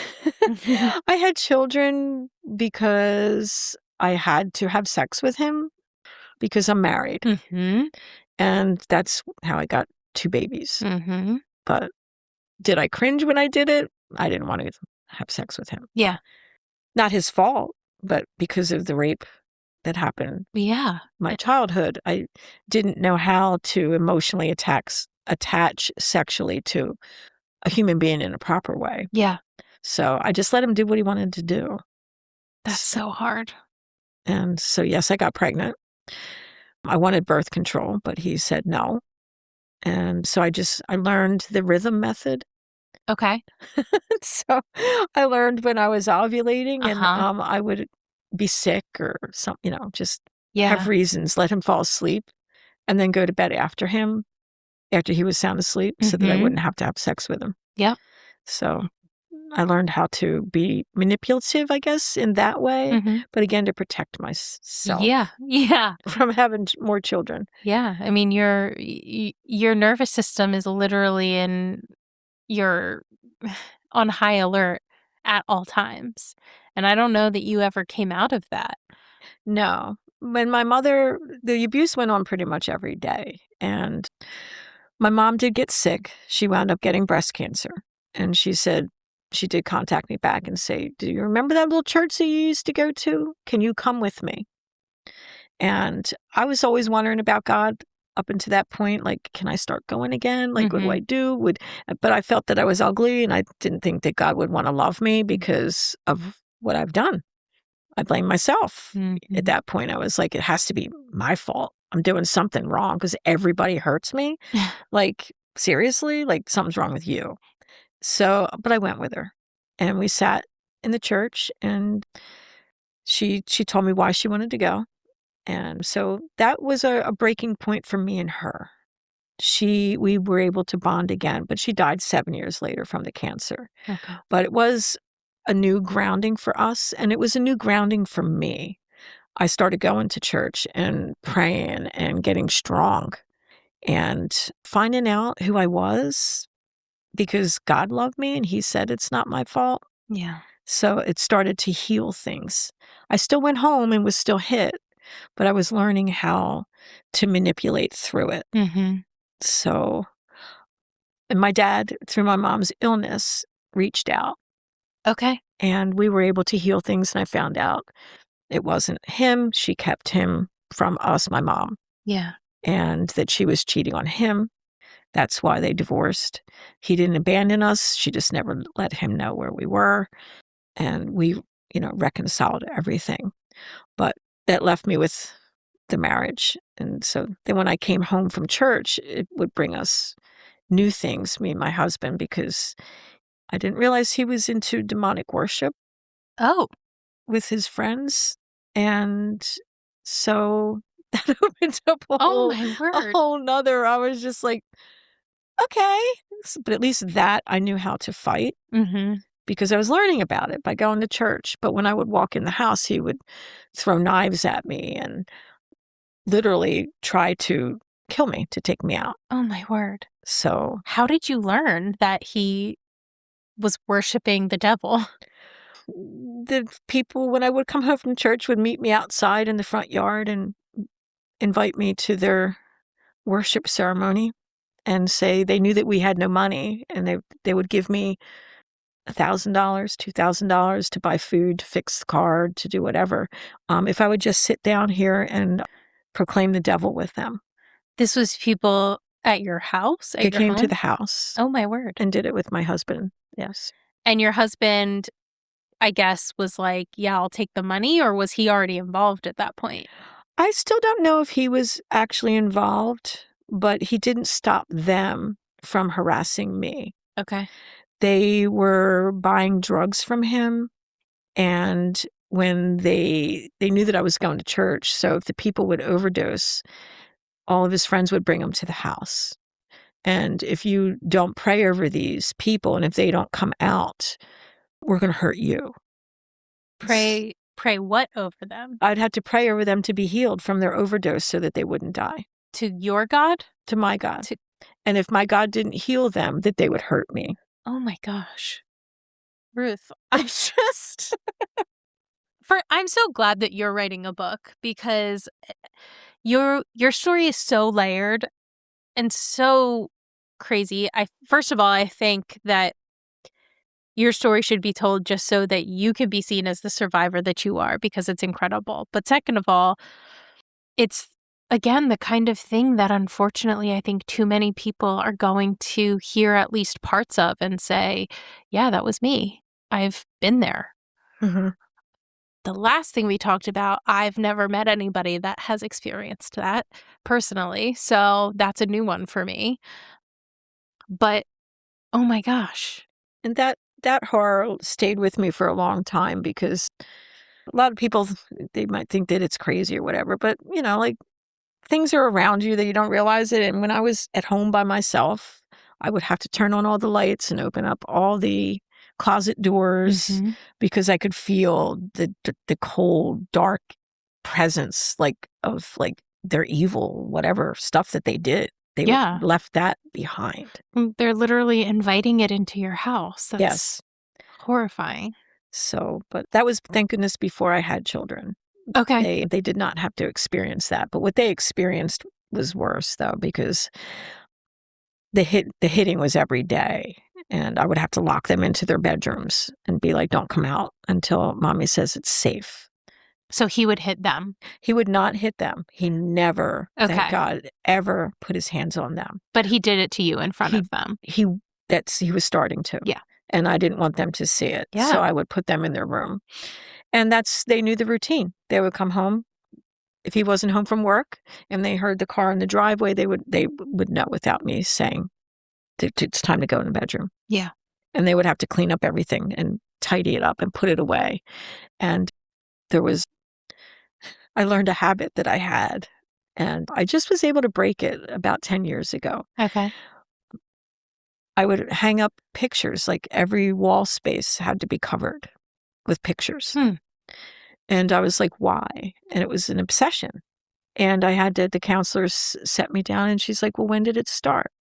had children because I had to have sex with him because I'm married. And that's how I got 2 babies. But did I cringe when I did it? I didn't want to have sex with him. Yeah. Not his fault, but because of the rape that happened. Yeah. My childhood, I didn't know how to emotionally attach sexually to a human being in a proper way. Yeah. So I just let him do what he wanted to do. That's so hard. And so, yes, I got pregnant. I wanted birth control, but he said no. And so I learned the rhythm method. Okay. So I learned when I was ovulating and I would be sick or something, just have reasons, let him fall asleep and then go to bed after he was sound asleep so that I wouldn't have to have sex with him. Yeah. So I learned how to be manipulative, I guess, in that way, but again, to protect myself. Yeah. From having more children. Yeah. I mean, your nervous system is literally on high alert at all times. And I don't know that you ever came out of that. No. When the abuse went on pretty much every day. And my mom did get sick. She wound up getting breast cancer. And she said, she did contact me back and say, do you remember that little church that you used to go to? Can you come with me? And I was always wondering about God up until that point. Like, can I start going again? Like, what do I do? But I felt that I was ugly and I didn't think that God would want to love me because of what I've done. I blamed myself. At that point, I was like, it has to be my fault. I'm doing something wrong because everybody hurts me. Like, seriously? Like, something's wrong with you. So, but I went with her and we sat in the church and she told me why she wanted to go. And so that was a breaking point for me and her. We were able to bond again, but she died 7 years later from the cancer. Okay. But it was a new grounding for us, and it was a new grounding for me. I started going to church and praying and getting strong and finding out who I was because God loved me and He said it's not my fault. Yeah. So it started to heal things. I still went home and was still hit, but I was learning how to manipulate through it. Mm-hmm. So, and my dad, through my mom's illness, reached out. Okay. And we were able to heal things. And I found out it wasn't him. She kept him from us, my mom, Yeah. and that she was cheating on him. That's why they divorced. He didn't abandon us. She just never let him know where we were. And we, reconciled everything. But that left me with the marriage. And so then when I came home from church, it would bring us new things, me and my husband, because I didn't realize he was into demonic worship. Oh. With his friends. And so that opened up Oh my a word. whole nother, I was just like, okay. But at least that I knew how to fight Mm-hmm. because I was learning about it by going to church. But when I would walk in the house, he would throw knives at me and literally try to kill me, to take me out. Oh my word. So How did you learn that he was worshiping the devil? the people, when I would come home from church, would meet me outside in the front yard and invite me to their worship ceremony and say they knew that we had no money and they would give me $1,000, $2,000 to buy food, to fix the car, to do whatever, if I would just sit down here and proclaim the devil with them. This was people at your house, at They your came to home? the house Oh my word. and did it with my husband. Yes. And your husband, I guess, was like, yeah, I'll take the money, or was he already involved at that point? I still don't know if he was actually involved, but he didn't stop them from harassing me. Okay. They were buying drugs from him, and when they knew that I was going to church, so if the people would overdose, all of his friends would bring them to the house. And if you don't pray over these people, and if they don't come out, we're going to hurt you. Pray what over them? I'd have to pray over them to be healed from their overdose so that they wouldn't die. To your God? To my God. And if my God didn't heal them, that they would hurt me. Oh my gosh. Ruth, I'm so glad that you're writing a book because your story is so layered and so crazy. First of all, I think that your story should be told just so that you can be seen as the survivor that you are, because it's incredible. But second of all, it's, again, the kind of thing that unfortunately I think too many people are going to hear at least parts of and say, yeah, that was me. I've been there. Mm-hmm. The last thing we talked about, I've never met anybody that has experienced that personally. So that's a new one for me. But, oh my gosh. And that horror stayed with me for a long time because a lot of people, they might think that it's crazy or whatever, but like things are around you that you don't realize it. And when I was at home by myself, I would have to turn on all the lights and open up all the closet doors because I could feel the cold, dark presence of their evil, whatever stuff that they did. They left that behind. They're literally inviting it into your house. That's yes. Horrifying. So, but that was, thank goodness, before I had children. Okay. They did not have to experience that. But what they experienced was worse, though, because the hitting was every day. And I would have to lock them into their bedrooms and be like, don't come out until mommy says it's safe. So he would hit them? He would not hit them. He never, thank God, ever put his hands on them. But he did it to you in front of them? He was starting to. Yeah. And I didn't want them to see it. Yeah. So I would put them in their room. And they knew the routine. They would come home. If he wasn't home from work and they heard the car in the driveway, they would know without me saying, it's time to go in the bedroom. Yeah. And they would have to clean up everything and tidy it up and put it away. And I learned a habit that I had, and I just was able to break it about 10 years ago. Okay. I would hang up pictures, like every wall space had to be covered with pictures. And I was like, why? And it was an obsession. And I had the counselors set me down and she's like, well, when did it start?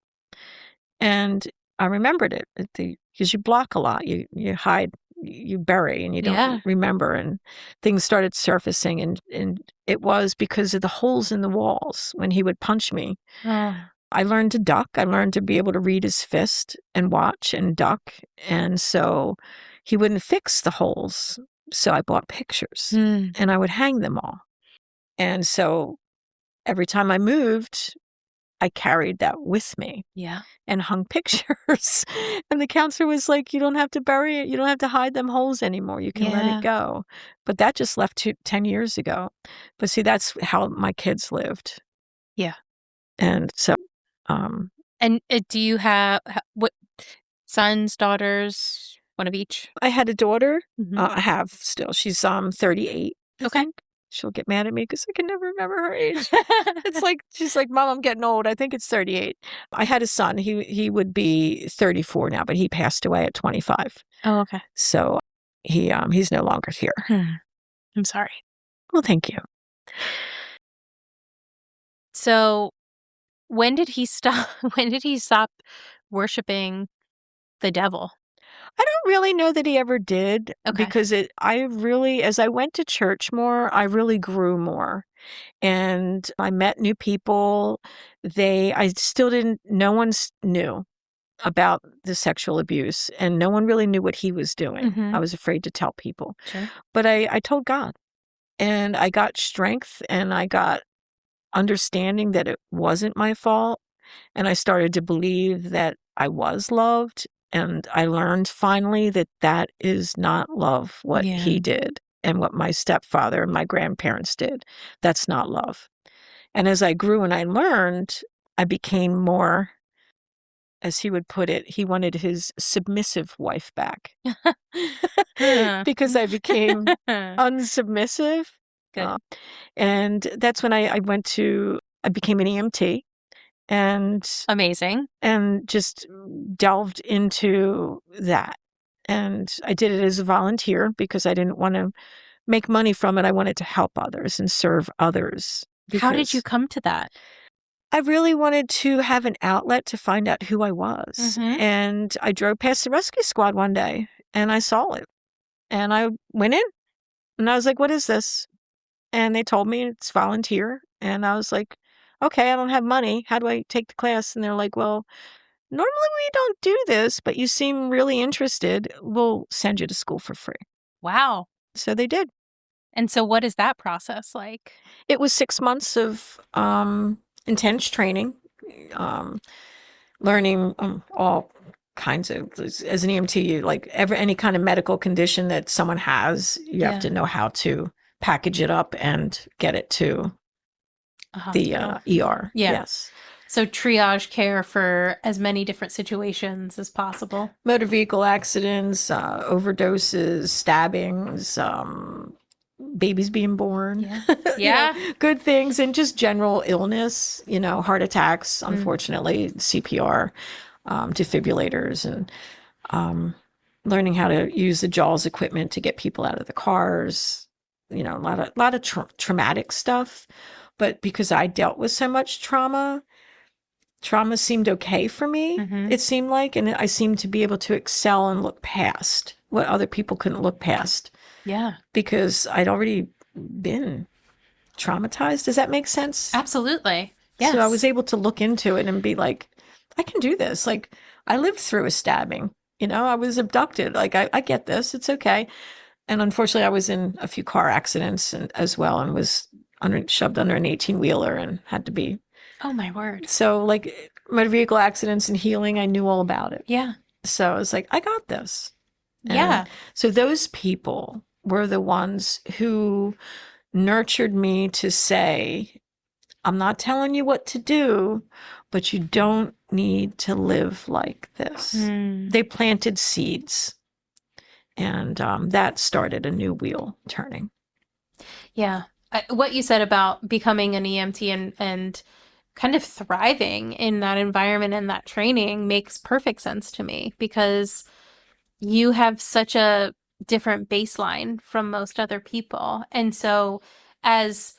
And I remembered it because you block a lot, you hide, you bury, and you don't remember. And things started surfacing, and it was because of the holes in the walls when he would punch me. I learned to duck. I learned to be able to read his fist and watch and duck. And so he wouldn't fix the holes. So I bought pictures and I would hang them all. And so every time I moved, I carried that with me. Yeah. And hung pictures. And the counselor was like, you don't have to bury it. You don't have to hide them holes anymore. You can let it go. But that just left 10 years ago. But see, that's how my kids lived. Yeah. And so. And do you have what sons, daughters, one of each? I had a daughter. I have still. She's 38. Okay. She'll get mad at me because I can never remember her age. It's like, she's like, Mom, I'm getting old. I think it's 38. I had a son. He would be 34 now, but he passed away at 25. Oh, okay. So he's no longer here. I'm sorry. Well, thank you. So when did he stop worshiping the devil? I don't really know that he ever did, because as I went to church more, I really grew more. And I met new people. No one knew about the sexual abuse, and no one really knew what he was doing. I was afraid to tell people. Sure. But I told God, and I got strength, and I got understanding that it wasn't my fault. And I started to believe that I was loved. And I learned finally that is not love, what he did and what my stepfather and my grandparents did. That's not love. And as I grew and I learned, I became more, as he would put it, he wanted his submissive wife back. Because I became unsubmissive. Good. And that's when I became an EMT. And amazing. And just delved into that. And I did it as a volunteer because I didn't want to make money from it. I wanted to help others and serve others. How did you come to that? I really wanted to have an outlet to find out who I was. And I drove past the rescue squad one day and I saw it. And I went in and I was like, what is this? And they told me it's volunteer. And I was like, okay, I don't have money. How do I take the class? And they're like, well, normally we don't do this, but you seem really interested. We'll send you to school for free. Wow. So they did. And so what is that process like? It was 6 months of intense training, learning all kinds of, as an EMT, like any kind of medical condition that someone has, you have to know how to package it up and get it to the ER. Yes. So triage care for as many different situations as possible. Motor vehicle accidents, overdoses, stabbings, babies being born. Yeah. Good things, and just general illness, heart attacks, unfortunately, CPR, defibrillators, and learning how to use the JAWS equipment to get people out of the cars, a lot of traumatic stuff. But because I dealt with so much trauma seemed okay for me, it seemed like, and I seemed to be able to excel and look past what other people couldn't look past. Yeah. Because I'd already been traumatized. Does that make sense? Absolutely. Yes. So I was able to look into it and be like, I can do this. Like, I lived through a stabbing. I was abducted. Like, I get this. It's okay. And unfortunately, I was in a few car accidents as well, and was shoved under an 18-wheeler and had to be. Oh, my word. So, like, motor vehicle accidents and healing, I knew all about it. Yeah. So I was like, I got this. Yeah. So those people were the ones who nurtured me to say, I'm not telling you what to do, but you don't need to live like this. They planted seeds, and that started a new wheel turning. Yeah. What you said about becoming an EMT and kind of thriving in that environment and that training makes perfect sense to me, because you have such a different baseline from most other people. And so, as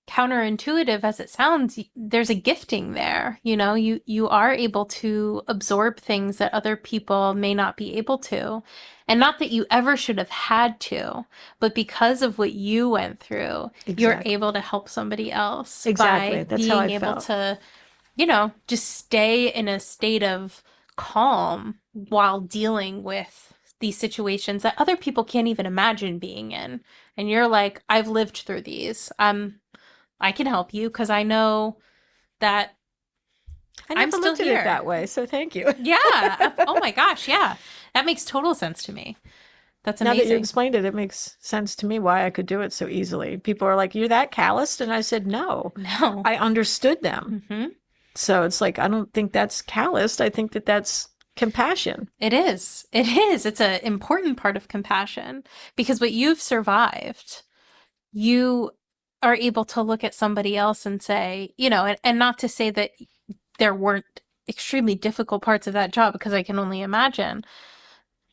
counterintuitive as it sounds, there's a gifting there. You are able to absorb things that other people may not be able to. And not that you ever should have had to, but because of what you went through, you're able to help somebody else by That's how being I able felt. to, just stay in a state of calm while dealing with these situations that other people can't even imagine being in. And you're like, I've lived through these. I can help you because I know that I I'm never still looked at it here. that way, so thank you. Yeah. Oh my gosh. Yeah. That makes total sense to me. That's Now that you amazing. explained it, it makes sense to me why I could do it so easily. People are like, "You're that calloused?" And I said, "No. No. I understood them." Mm-hmm. So it's like, I don't think that's calloused. I think that that's compassion. It is. It is. It's an important part of compassion because what you've survived, you are able to look at somebody else and say, and not to say that there weren't extremely difficult parts of that job because I can only imagine.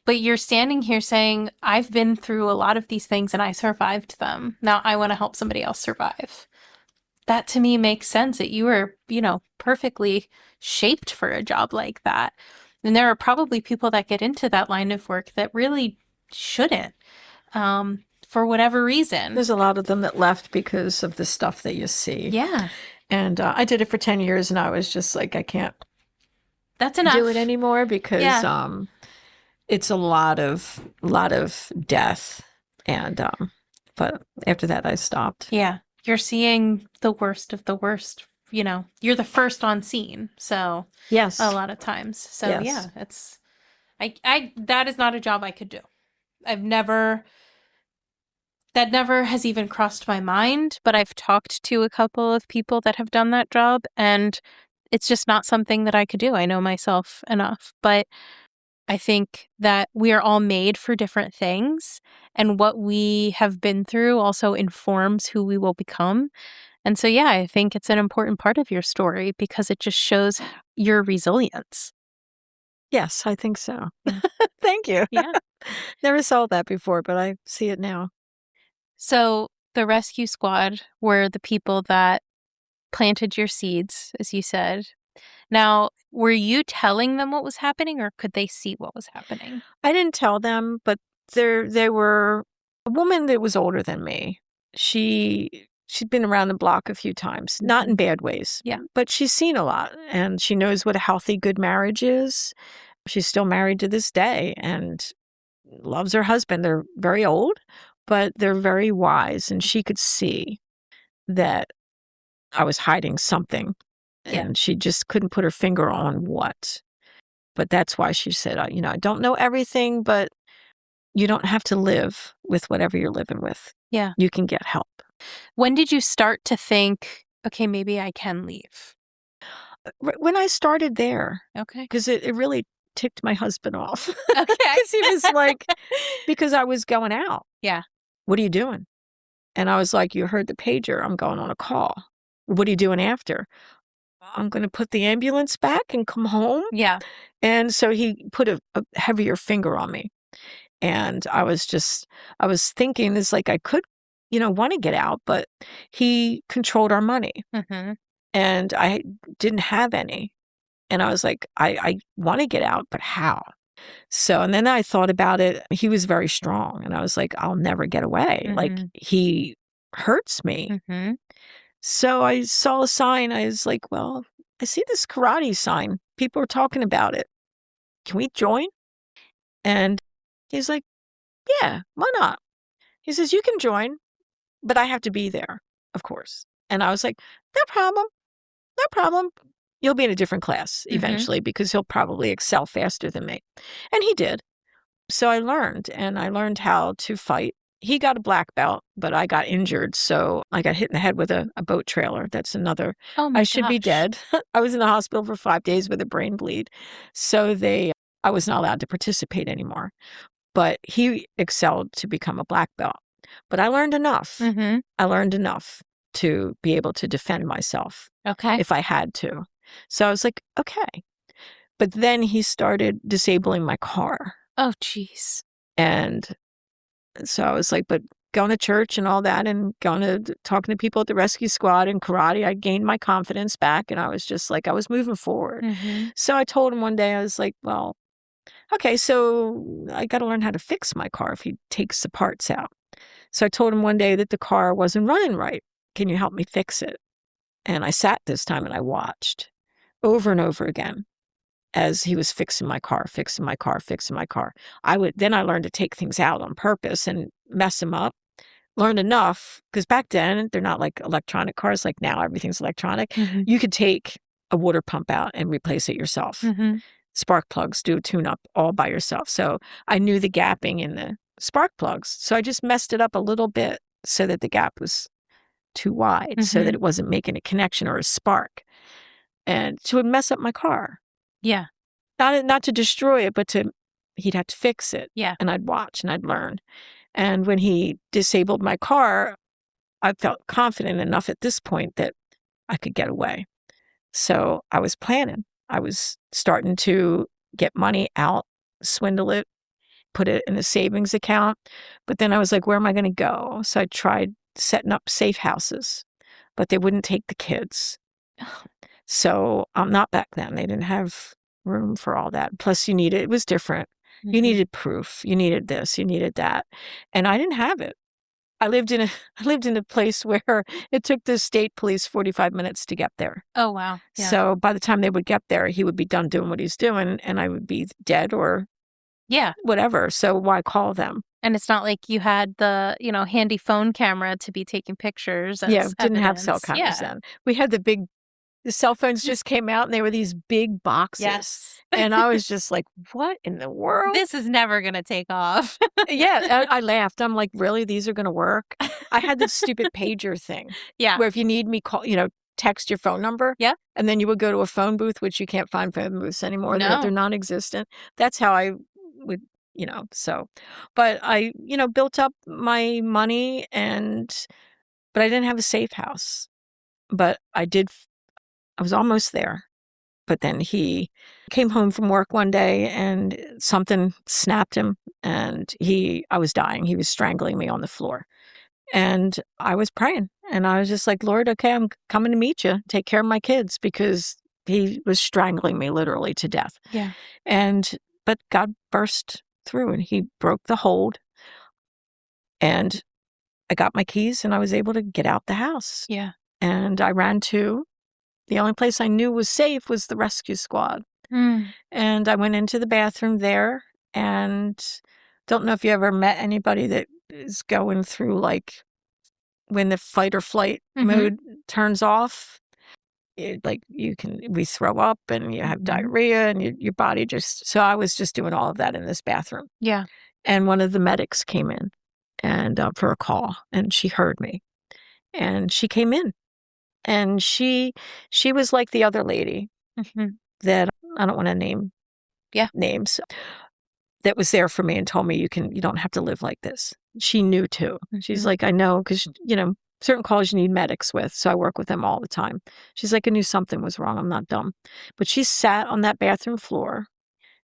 But you're standing here saying, I've been through a lot of these things and I survived them. Now I want to help somebody else survive. That to me makes sense that you were, perfectly shaped for a job like that. And there are probably people that get into that line of work that really shouldn't, for whatever reason. There's a lot of them that left because of the stuff that you see. Yeah. And I did it for 10 years and I was just like, I can't That's enough. do it anymore because it's a lot of death. And but after that I stopped. Yeah. You're seeing the worst of the worst. You're the first on scene. So Yes. a lot of times. So Yes. yeah, it's that is not a job I could do. That never has even crossed my mind, but I've talked to a couple of people that have done that job and it's just not something that I could do. I know myself enough, but I think that we are all made for different things and what we have been through also informs who we will become. And so, yeah, I think it's an important part of your story because it just shows your resilience. Yes, I think so. Thank you. Yeah. Never saw that before, but I see it now. So the rescue squad were the people that planted your seeds, as you said. Now, were you telling them what was happening or could they see what was happening? I didn't tell them, but they were a woman that was older than me. She'd been around the block a few times, not in bad ways. Yeah. But she's seen a lot and she knows what a healthy, good marriage is. She's still married to this day and loves her husband. They're very old, but they're very wise. And she could see that I was hiding something. And she just couldn't put her finger on what. But that's why she said, I don't know everything, but you don't have to live with whatever you're living with. Yeah. You can get help. When did you start to think, okay, maybe I can leave? When I started there. Okay. Because it really ticked my husband off. Okay. Because he was like, because I was going out. Yeah. What are you doing? And I was like, you heard the pager. I'm going on a call. What are you doing after? I'm going to put the ambulance back and come home. Yeah. And so he put a heavier finger on me. And I was thinking, it's like I could, want to get out, but he controlled our money. Mm-hmm. And I didn't have any. And I was like, I want to get out, but how? So, and then I thought about it. He was very strong. And I was like, I'll never get away. Mm-hmm. Like, he hurts me. Mm-hmm. So I saw a sign. I was like, well, I see this karate sign. People are talking about it. Can we join? And he's like, yeah, why not? He says, you can join, but I have to be there, of course. And I was like, no problem. No problem. You'll be in a different class eventually because he'll probably excel faster than me. And he did. So I learned how to fight. He got a black belt, but I got injured. So I got hit in the head with a boat trailer. That's another. Oh my I should be dead. I was in the hospital for 5 days with a brain bleed. So I was not allowed to participate anymore. But he excelled to become a black belt. But I learned enough. Mm-hmm. I learned enough to be able to defend myself. Okay. If I had to. So I was like, okay. But then he started disabling my car. Oh, geez. And So I was like, but going to church and all that and talking to people at the rescue squad and karate, I gained my confidence back. And I was just like, I was moving forward. Mm-hmm. So I told him one day, I was like, well, okay, so I got to learn how to fix my car if he takes the parts out. So I told him one day that the car wasn't running right. Can you help me fix it? And I sat this time and I watched over and over again as he was fixing my car. I learned to take things out on purpose and mess them up. Learned enough, because back then, they're not like electronic cars like now, everything's electronic. Mm-hmm. You could take a water pump out and replace it yourself. Mm-hmm. Spark plugs, do a tune-up all by yourself. So I knew the gapping in the spark plugs. So I just messed it up a little bit so that the gap was too wide, so that it wasn't making a connection or a spark. And so it would mess up my car. Yeah. Not to destroy it, but he'd have to fix it. Yeah. And I'd watch and I'd learn. And when he disabled my car, I felt confident enough at this point that I could get away. So I was planning. I was starting to get money out, swindle it, put it in a savings account. But then I was like, where am I going to go? So I tried setting up safe houses, but they wouldn't take the kids. So not back then. They didn't have room for all that. Plus it was different. Mm-hmm. You needed proof. You needed this, you needed that. And I didn't have it. I lived in a place where it took the state police 45 minutes to get there. Oh, wow. Yeah. So by the time they would get there, he would be done doing what he's doing and I would be dead or whatever. So why call them? And it's not like you had the, handy phone camera to be taking pictures. Didn't have cell cameras then. We had the cell phones just came out and they were these big boxes. Yes. And I was just like, what in the world? This is never going to take off. I laughed. I'm like, really? These are going to work? I had this stupid pager thing. Yeah. Where if you need me, text your phone number. Yeah. And then you would go to a phone booth, which you can't find phone booths anymore. No. They're non-existent. That's how I would, so. But I, built up my money but I didn't have a safe house. But I was almost there. But then he came home from work one day and something snapped him and I was dying. He was strangling me on the floor. And I was praying and I was just like, Lord, okay, I'm coming to meet you. Take care of my kids because he was strangling me literally to death. Yeah. But God burst through and he broke the hold and I got my keys and I was able to get out the house. Yeah. And I ran to the only place I knew was safe was the rescue squad. Mm. And I went into the bathroom there and don't know if you ever met anybody that is going through like when the fight or flight mode turns off, we throw up and you have diarrhea and your body so I was just doing all of that in this bathroom. Yeah. And one of the medics came in and for a call and she heard me and she came in. And she was like the other lady that I don't want to name names that was there for me and told me you don't have to live like this. She knew too. She's like, I know because, certain calls you need medics with. So I work with them all the time. She's like, I knew something was wrong. I'm not dumb. But she sat on that bathroom floor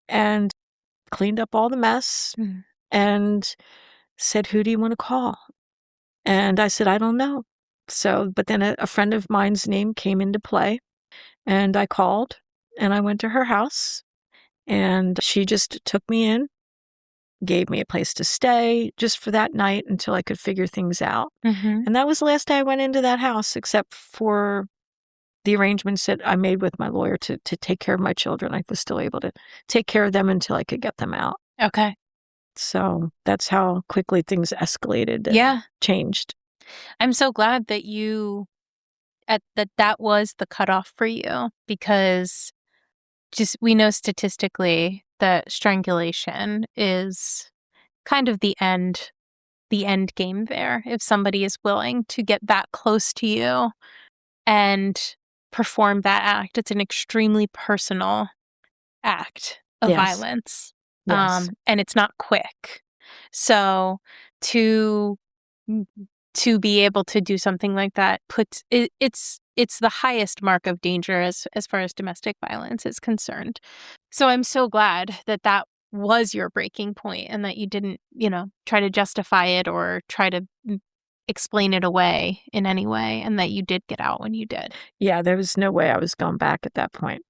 and cleaned up all the mess and said, who do you want to call? And I said, I don't know. So, but then a friend of mine's name came into play and I called and I went to her house and she just took me in, gave me a place to stay just for that night until I could figure things out. And that was the last day I went into that house, except for the arrangements that I made with my lawyer to take care of my children. I was still able to take care of them until I could get them out. Okay. So that's how quickly things escalated and changed. I'm so glad that that was the cutoff for you because we know statistically that strangulation is kind of the end game there. If somebody is willing to get that close to you and perform that act, it's an extremely personal act of violence. Yes. And it's not quick. So to be able to do something like that it's the highest mark of danger as far as domestic violence is concerned. So I'm so glad that was your breaking point and that you didn't, try to justify it or try to explain it away in any way, and that you did get out when you did. Yeah, there was no way I was going back at that point.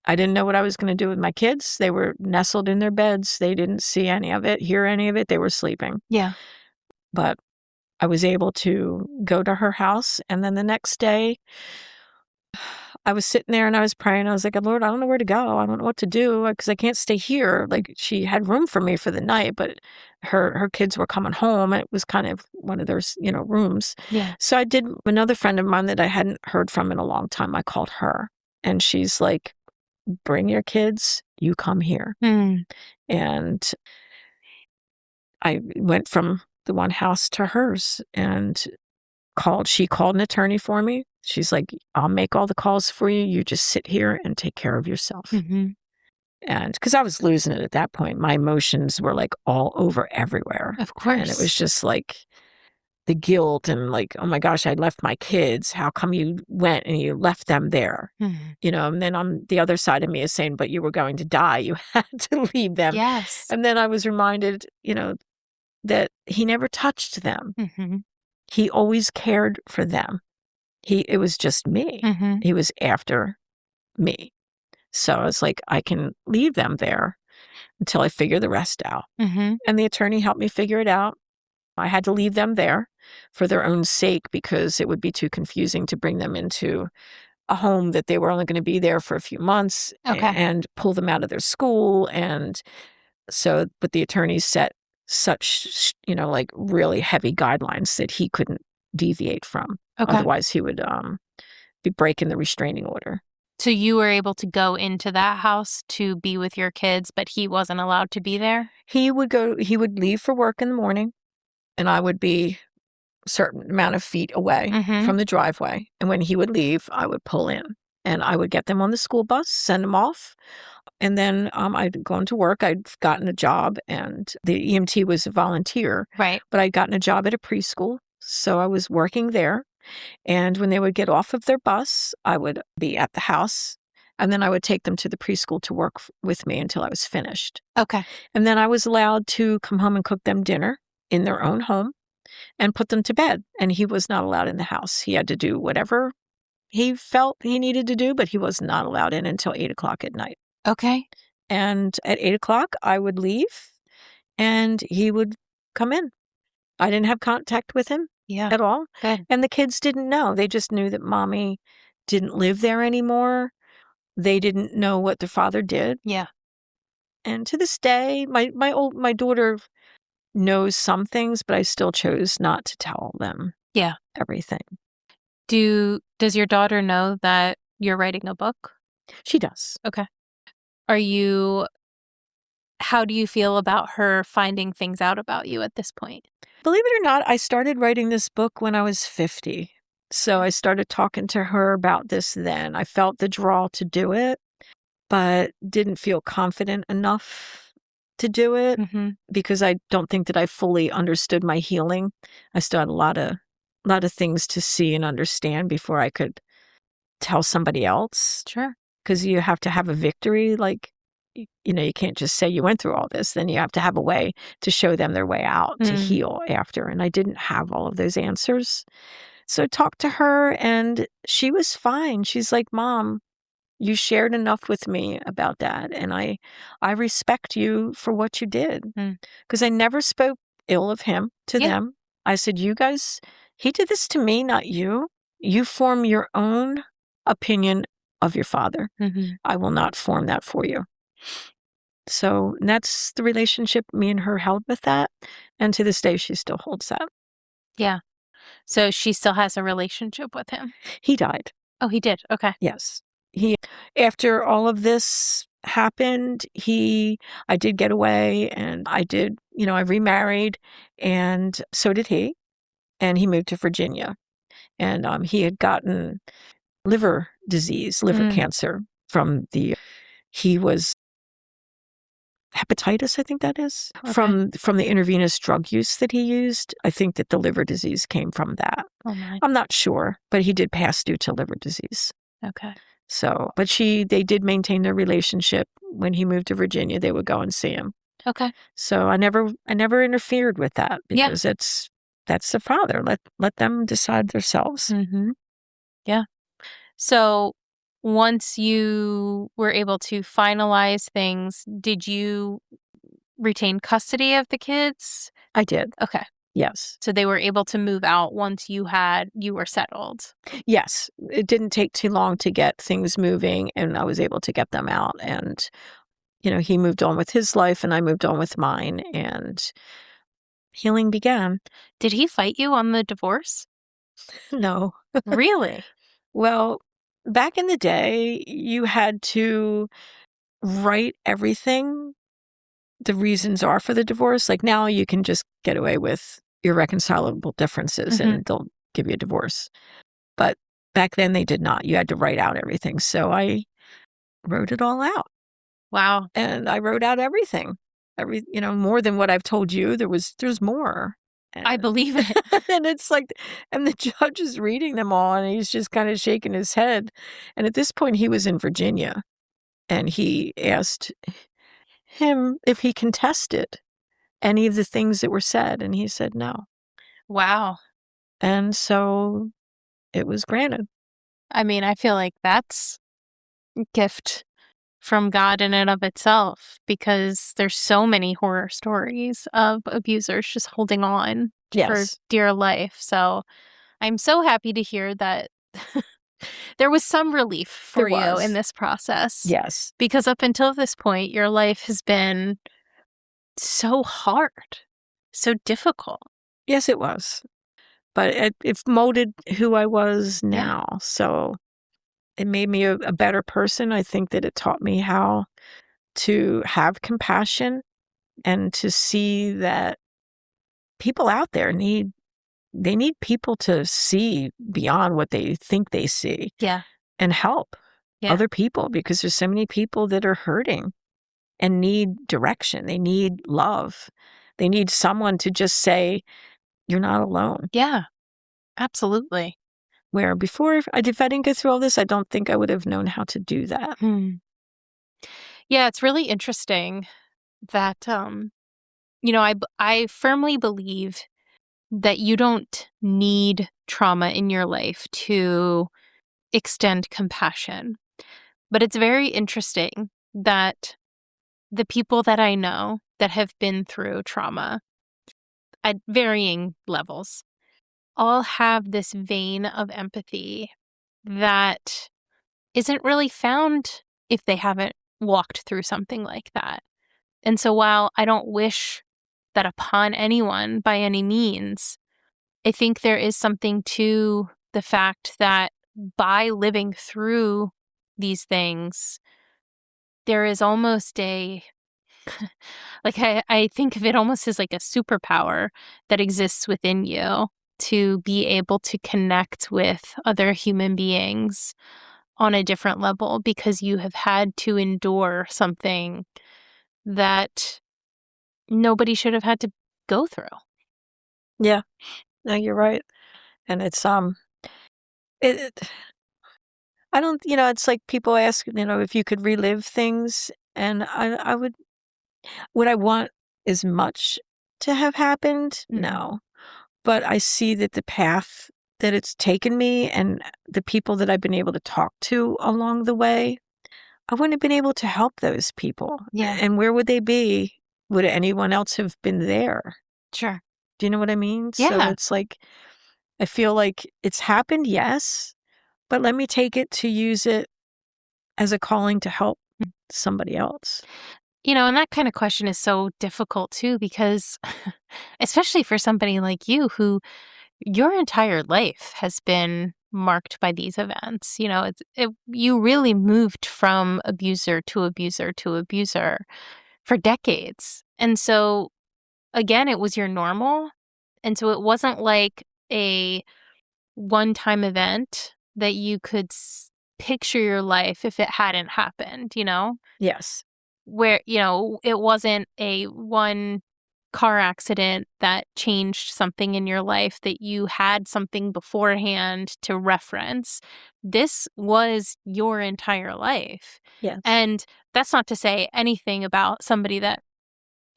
I didn't know what I was going to do with my kids. They were nestled in their beds. They didn't see any of it, hear any of it. They were sleeping. Yeah. But I was able to go to her house. And then the next day, I was sitting there and I was praying. I was like, Lord, I don't know where to go. I don't know what to do because I can't stay here. Like, she had room for me for the night, but her kids were coming home. And it was kind of one of their, rooms. Yeah. So I did. Another friend of mine that I hadn't heard from in a long time, I called her. And she's like, bring your kids. You come here. And I went from the one house to hers and she called an attorney for me. She's like, I'll make all the calls for you. You just sit here and take care of yourself. And because I was losing it at that point, my emotions were like all over everywhere. Of course. And it was just like the guilt and like, oh my gosh, I left my kids. How come you went and you left them there? And then on the other side of me is saying, but you were going to die. You had to leave them. Yes. And then I was reminded, that he never touched them. He always cared for them. It was just me. He was after me. So I was like, I can leave them there until I figure the rest out. And the attorney helped me figure it out. I had to leave them there for their own sake because it would be too confusing to bring them into a home that they were only going to be there for a few months and pull them out of their school. And so, but the attorneys set such, like really heavy guidelines that he couldn't deviate from. Otherwise, he would be breaking the restraining order. So you were able to go into that house to be with your kids, but he wasn't allowed to be there? He would leave for work in the morning, and I would be a certain amount of feet away from the driveway. And when he would leave, I would pull in, and I would get them on the school bus, send them off. And then I'd gone to work. I'd gotten a job, and the EMT was a volunteer. Right. But I'd gotten a job at a preschool, so I was working there. And when they would get off of their bus, I would be at the house, and then I would take them to the preschool to work with me until I was finished. Okay. And then I was allowed to come home and cook them dinner in their own home and put them to bed. And he was not allowed in the house. He had to do whatever he felt he needed to do, but he was not allowed in until 8 o'clock at night. Okay. And at 8 o'clock, I would leave, and he would come in. I didn't have contact with him at all. Good. And the kids didn't know. They just knew that mommy didn't live there anymore. They didn't know what their father did. Yeah. And to this day, my daughter knows some things, but I still chose not to tell them everything. Does your daughter know that you're writing a book? She does. Okay. How do you feel about her finding things out about you at this point? Believe it or not, I started writing this book when I was 50. So I started talking to her about this then. I felt the draw to do it, but didn't feel confident enough to do it because I don't think that I fully understood my healing. I still had a lot of things to see and understand before I could tell somebody else. Sure. Because you have to have a victory. Like, you can't just say you went through all this. Then you have to have a way to show them their way out to heal after. And I didn't have all of those answers. So I talked to her and she was fine. She's like, Mom, you shared enough with me about that. And I respect you for what you did. Because I never spoke ill of him to them. I said, you guys, he did this to me, not you. You form your own opinion of your father. I will not form that for you. So that's the relationship me and her held with that. And to this day, she still holds that. Yeah. So she still has a relationship with him? He died. Oh, he did? Okay. Yes. After all of this happened, I did get away and I did, I remarried and so did he. And he moved to Virginia. And he had gotten liver disease, liver cancer he was hepatitis, I think that is, from the intravenous drug use that he used. I think that the liver disease came from that. Oh my. I'm not sure, but he did pass due to liver disease. Okay. So, but they did maintain their relationship. When he moved to Virginia, they would go and see him. Okay. So I never interfered with that Yeah. because that's the father. Let them decide themselves. Mm-hmm. Yeah. So once you were able to finalize things, did you retain custody of the kids? I did. Okay. Yes. So they were able to move out once you were settled. Yes. It didn't take too long to get things moving, and I was able to get them out. And, he moved on with his life and I moved on with mine, and healing began. Did he fight you on the divorce? No. Really? Well, back in the day, you had to write everything the reasons are for the divorce. Like now you can just get away with irreconcilable differences Mm-hmm. and they'll give you a divorce. But back then they did not. You had to write out everything. So I wrote it all out Wow. and I wrote out everything. More than what I've told you. There's more. I And, believe it. and it's like, and the judge is reading them all and he's just kind of shaking his head. And at this point he was in Virginia and he asked him if he contested any of the things that were said, and he said no. Wow. And so it was granted. I mean, I feel like that's a gift from God in and of itself because there's so many horror stories of abusers just holding on for Yes, dear life. So I'm so happy to hear that there was some relief there for you in was. this process Yes. because up until this point, your life has been so hard, so difficult. Yes, it was. But it molded who I was Yeah. now. So it made me a better person. I think that it taught me how to have compassion and to see that people out there they need people to see beyond what they think they see Yeah. and help Yeah. other people because there's so many people that are hurting and need direction. They need love. They need someone to just say, you're not alone. Yeah. Absolutely. Where before, if I didn't go through all this, I don't think I would have known how to do that. Hmm. Yeah, it's really interesting that I firmly believe that you don't need trauma in your life to extend compassion. But it's very interesting that the people that I know that have been through trauma at varying levels all have this vein of empathy that isn't really found if they haven't walked through something like that. And so while I don't wish that upon anyone by any means, I think there is something to the fact that by living through these things, there is almost I think of it almost as like a superpower that exists within you to be able to connect with other human beings on a different level because you have had to endure something that nobody should have had to go through. Yeah, no, you're right. And it's, it, I don't, it's like people ask, if you could relive things. And would I want as much to have happened? Mm-mm. No. But I see that the path that it's taken me and the people that I've been able to talk to along the way, I wouldn't have been able to help those people. Yeah, And where would they be? Would anyone else have been there? sure. Do you know what I mean? So Yeah. it's like, I feel like it's happened, yes, but let me take it to use it as a calling to help somebody else. And that kind of question is so difficult too, because especially for somebody like you who your entire life has been marked by these events. You really moved from abuser to abuser to abuser for decades. And so, again, it was your normal. And so it wasn't like a one time event that you could picture your life if it hadn't happened. Yes. Where, it wasn't a one car accident that changed something in your life that you had something beforehand to reference. This was your entire life. Yes. And that's not to say anything about somebody that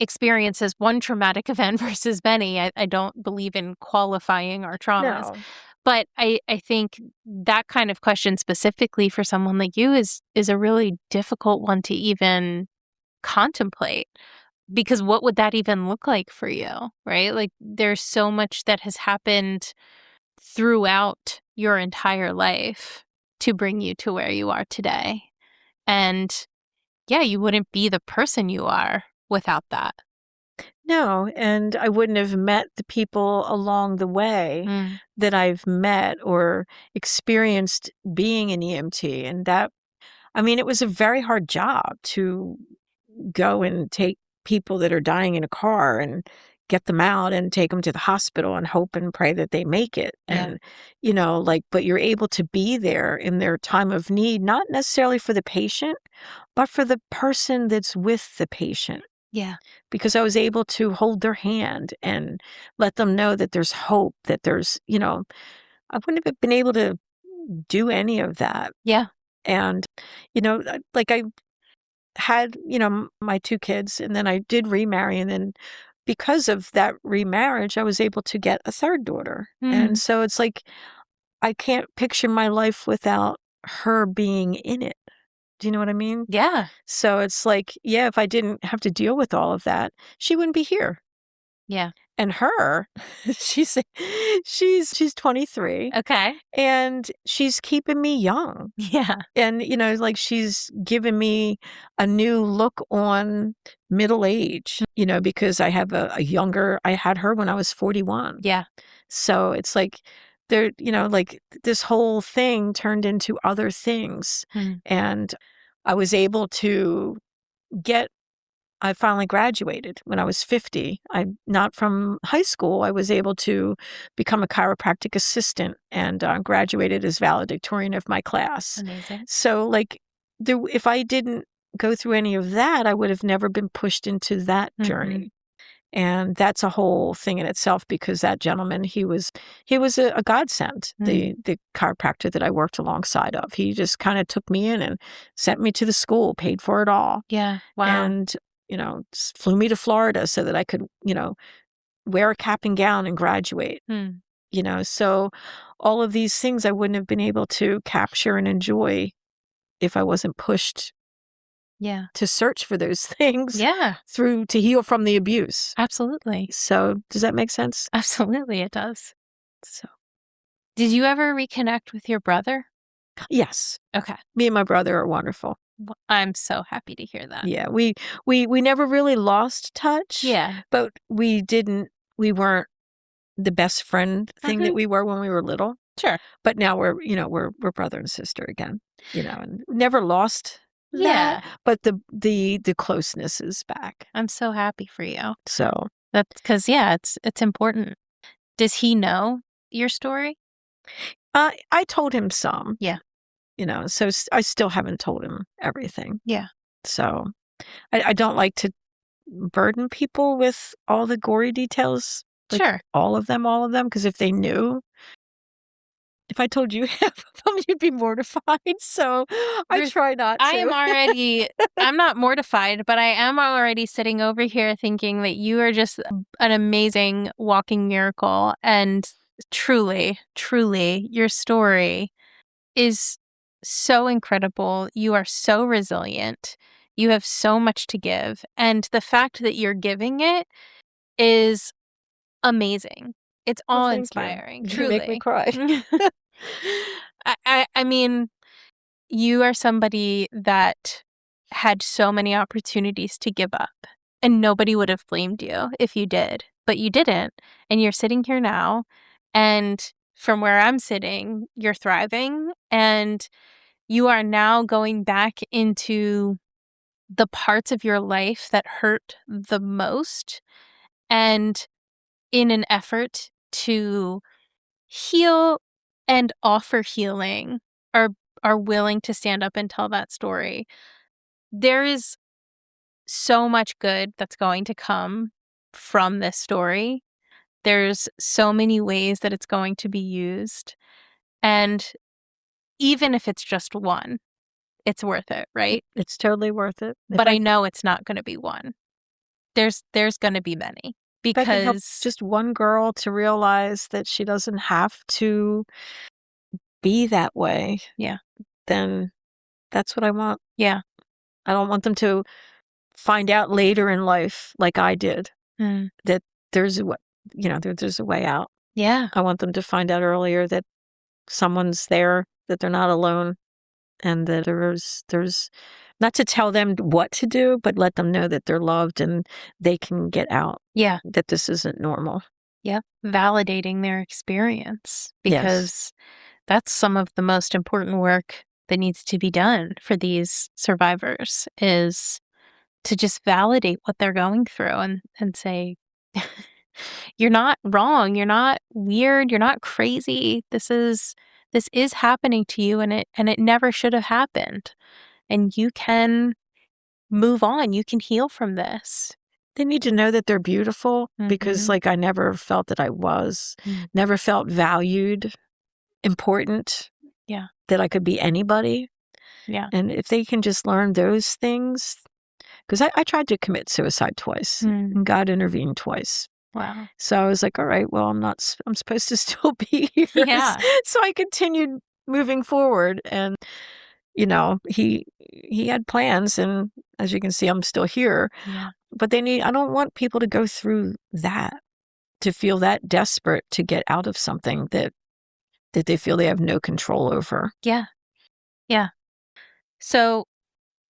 experience as one traumatic event versus many. I don't believe in qualifying our traumas. No. But I think that kind of question specifically for someone like you is a really difficult one to even contemplate. Because what would that even look like for you, right? Like, there's so much that has happened throughout your entire life to bring you to where you are today. And yeah, you wouldn't be the person you are without that. No, and I wouldn't have met the people along the way Mm, that I've met or experienced being an EMT. And that, I mean, it was a very hard job to go and take people that are dying in a car and get them out and take them to the hospital and hope and pray that they make it. yeah. And, like, but you're able to be there in their time of need, not necessarily for the patient, but for the person that's with the patient. Yeah. Because I was able to hold their hand and let them know that there's hope, that there's, I wouldn't have been able to do any of that. Yeah. And, like I had, my 2 kids, and then I did remarry, and then because of that remarriage, I was able to get a 3rd daughter. And Mm, so it's like I can't picture my life without her being in it. Do you know what I mean? yeah. So it's like, yeah, if I didn't have to deal with all of that, she wouldn't be here. Yeah. And her, she's she's 23, Okay. and she's keeping me young. Yeah. And, like, she's given me a new look on middle age, because I have a younger I had her when I was 41. Yeah. So it's like there, like, this whole thing turned into other things. Mm, And I was able to get I finally graduated when I was 50. I not from high school. I was able to become a chiropractic assistant and graduated as valedictorian of my class. amazing. So, like, if I didn't go through any of that, I would have never been pushed into that Mhm. journey. And that's a whole thing in itself, because that gentleman, he was a godsend, Mm. the chiropractor that I worked alongside of. He just kind of took me in and sent me to the school, paid for it all, Yeah. Wow. and flew me to Florida so that I could wear a cap and gown and graduate. Mm. So all of these things I wouldn't have been able to capture and enjoy if I wasn't pushed Yeah. to search for those things Yeah. through to heal from the abuse. Absolutely. So does that make sense? Absolutely, it does. So Did you ever reconnect with your brother? yes, Okay. me and my brother are wonderful. I'm so happy to hear that. Yeah, we never really lost touch, Yeah. but we weren't the best friend thing that Mhm. we were when we were little. Sure. But now we're brother and sister again, and never lost that, Yeah. but the closeness is back. I'm so happy for you. So, That's because yeah, it's important. Does he know your story? I told him some, Yeah. so I still haven't told him everything. Yeah. So, I don't like to burden people with all the gory details, like, Sure. all of them, because if they knew, if I told you half of them, you'd be mortified, so I Ruth, try not I am to. already I'm not mortified, but I am already sitting over here thinking that you are just an amazing walking miracle. And truly, truly, your story is so incredible. You are so resilient. You have so much to give. And the fact that you're giving it is amazing. It's Well, awe thank you. inspiring, You make me truly. cry. I mean, you are somebody that had so many opportunities to give up, and nobody would have blamed you if you did, but you didn't. And you're sitting here now, and from where I'm sitting, you're thriving, and you are now going back into the parts of your life that hurt the most, and in an effort to heal and offer healing, are willing to stand up and tell that story. There is so much good that's going to come from this story. There's so many ways that it's going to be used. And even if it's just one, it's worth it, right? It's totally worth it. If But I I know it's not going to be one. There's going to be many, If I can help because just one girl to realize that she doesn't have to be that way, yeah. then that's what I want. Yeah. I don't want them to find out later in life, like I did, Mm. that there's a way, there's a way out. Yeah. I want them to find out earlier that someone's there, that they're not alone, and that there's not to tell them what to do, but let them know that they're loved and they can get out, Yeah. that this isn't normal. Yep. Validating their experience, Yes. because that's some of the most important work that needs to be done for these survivors, is to just validate what they're going through and say, you're not wrong, you're not weird, you're not crazy. This is happening to you, and it never should have happened. And you can move on. You can heal from this. They need to know that they're beautiful, because Mhm. I never felt that I was, Mm. never felt valued, important, Yeah. that I could be anybody. Yeah. And if they can just learn those things, because I tried to commit suicide twice, Mm. and God intervened twice. Wow. So I was like, all right, well, I'm supposed to still be here. Yeah. So I continued moving forward, and he had plans, and as you can see, I'm still here. Yeah. But I don't want people to go through that, to feel that desperate to get out of something that they feel they have no control over. Yeah. Yeah. So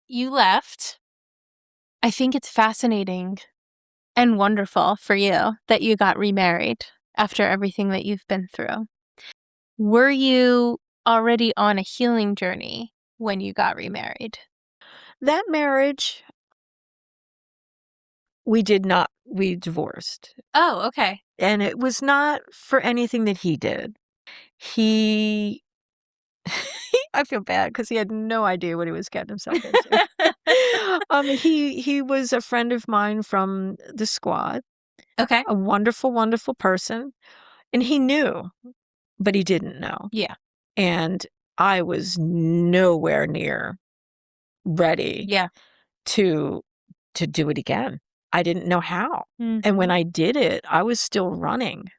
you left. I think it's fascinating and wonderful for you that you got remarried after everything that you've been through. Were you already on a healing journey when you got remarried? That marriage, we divorced. Oh, okay. And it was not for anything that he did. He I feel bad because he had no idea what he was getting himself into. He was a friend of mine from the squad, Okay. a wonderful, wonderful person, and he knew, but he didn't know. Yeah. And I was nowhere near ready Yeah. to do it again. I didn't know how. And when Mhm. I did it, I was still running.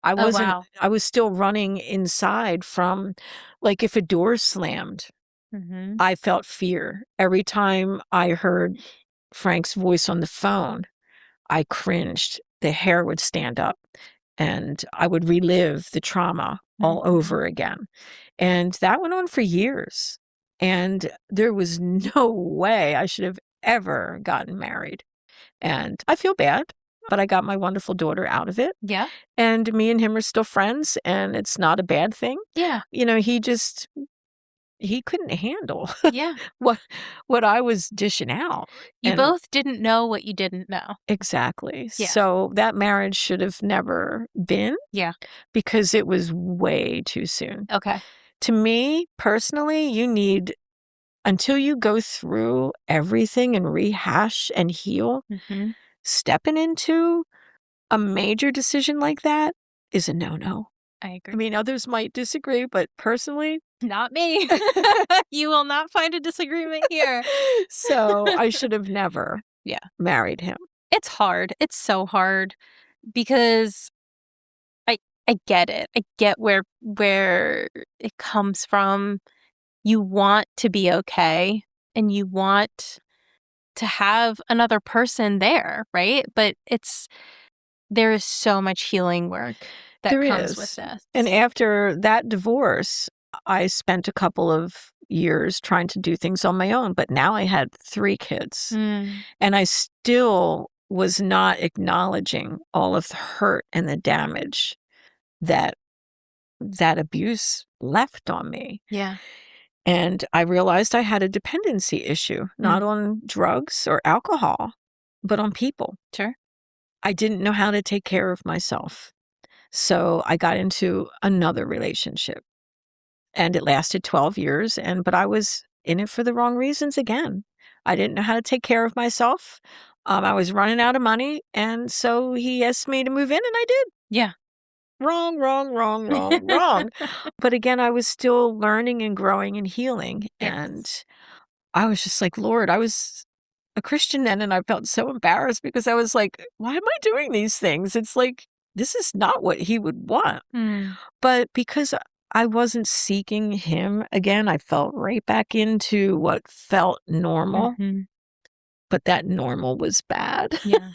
Oh, wow. I was still running inside from, like, if a door slammed, Mhm. I felt fear. Every time I heard Frank's voice on the phone, I cringed. The hair would stand up, and I would relive the trauma all Mhm. over again. And that went on for years. And there was no way I should have ever gotten married. And I feel bad, but I got my wonderful daughter out of it. Yeah. And me and him are still friends, and it's not a bad thing. Yeah. He couldn't handle Yeah. what I was dishing out. You And both didn't know what you didn't know. exactly. Yeah. So that marriage should have never been, Yeah. because it was way too soon. Okay. To me, personally, you need, until you go through everything and rehash and heal, Mhm. stepping into a major decision like that is a no-no. I agree. I mean, others might disagree, but personally, Not me. You will not find a disagreement here. so I should have never Yeah. married him. It's hard. It's so hard, because I get it. I get where it comes from. You want to be okay, and you want to have another person there, right? But there is so much healing work that There comes with is. this. And after that divorce, I spent a couple of years trying to do things on my own, but now I had 3 kids, Mm. and I still was not acknowledging all of the hurt and the damage that abuse left on me. Yeah. And I realized I had a dependency issue, not on drugs or alcohol, but on people. Sure. I didn't know how to take care of myself. So I got into another relationship, and it lasted 12 years, but I was in it for the wrong reasons again. I didn't know how to take care of myself. I was running out of money, and so he asked me to move in, and I did. Yeah. Wrong, wrong, wrong, wrong, wrong. But again, I was still learning and growing and healing. Yes. And I was just like, Lord, I was a Christian then, and I felt so embarrassed because I was like, why am I doing these things? It's like, this is not what he would want. Mm. But because I wasn't seeking him again, I fell right back into what felt normal, Mm-hmm. but that normal was bad. Yeah.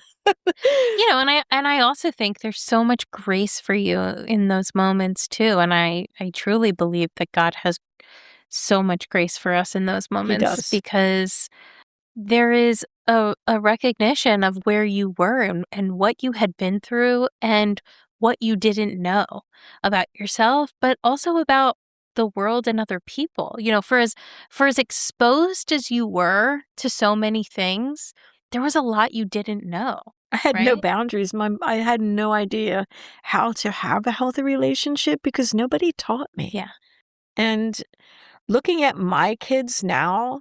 And I also think there's so much grace for you in those moments too. And I truly believe that God has so much grace for us in those He moments does. because there is a recognition of where you were and what you had been through and what you didn't know about yourself, but also about the world and other people. For as exposed as you were to so many things, there was a lot you didn't know, I had no right? boundaries. I had no idea how to have a healthy relationship because nobody taught me. Yeah. And looking at my kids now,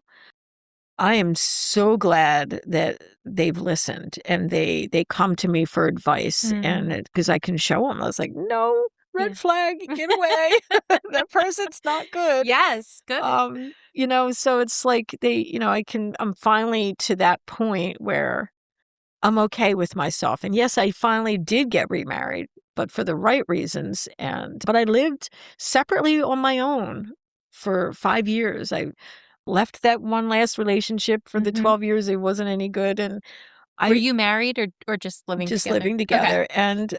I am so glad that they've listened and they come to me for advice, Mhm. and because I can show them. I was like, no, red Yeah. flag, get away. That person's not good. Yes, good. So it's like I'm finally to that point where I'm okay with myself. And yes, I finally did get remarried, but for the right reasons. But I lived separately on my own for 5 years. I left that one last relationship for the Mhm. 12 years. It wasn't any good. And Were I you married or just living just together? living Okay. together, and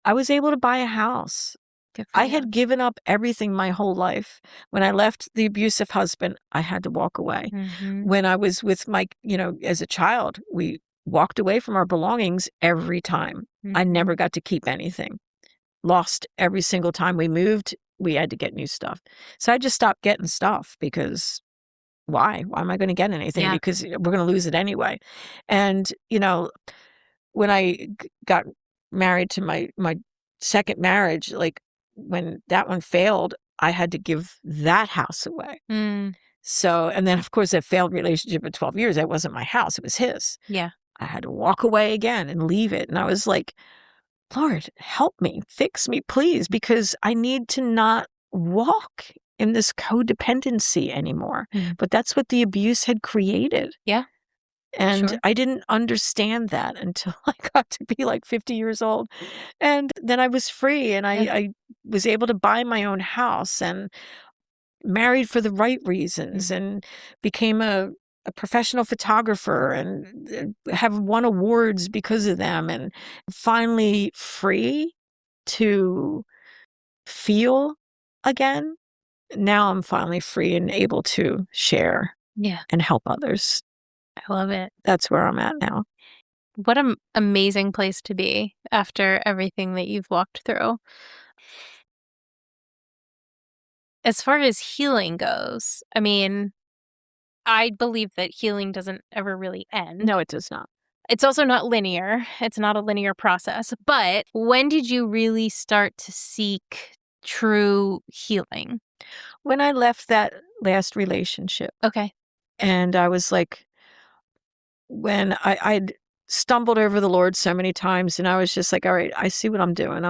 I was able to buy a house. Good for I you. had given up everything my whole life. When I left the abusive husband, I had to walk away. Mhm. When I was with as a child, we walked away from our belongings every time. I Mhm. never got to keep anything. Lost every single time we moved, we had to get new stuff. So I just stopped getting stuff because why? Why am I going to get anything? Yeah. Because we're going to lose it anyway. And, when I got married to my second marriage, like when that one failed, I had to give that house away. Mm. So, and then of course that failed relationship at 12 years, that wasn't my house, it was his. Yeah. I had to walk away again and leave it. And I was like, Lord, help me, fix me, please, because I need to not walk in this codependency anymore. Mhm. But that's what the abuse had created. Yeah. And Sure. I didn't understand that until I got to be like 50 years old. And then I was free and Yeah. I was able to buy my own house and married for the right reasons Mhm. and became a professional photographer and have won awards because of them, and finally free to feel again. Now I'm finally free and able to share Yeah. and help others. I love it. That's where I'm at now. What an amazing place to be after everything that you've walked through. As far as healing goes, I mean, I believe that healing doesn't ever really end. No, it does not. It's also not linear. It's not a linear process. But when did you really start to seek true healing? When I left that last relationship, Okay. and I was like, when I'd stumbled over the Lord so many times, and I was just like, all right, I see what I'm doing.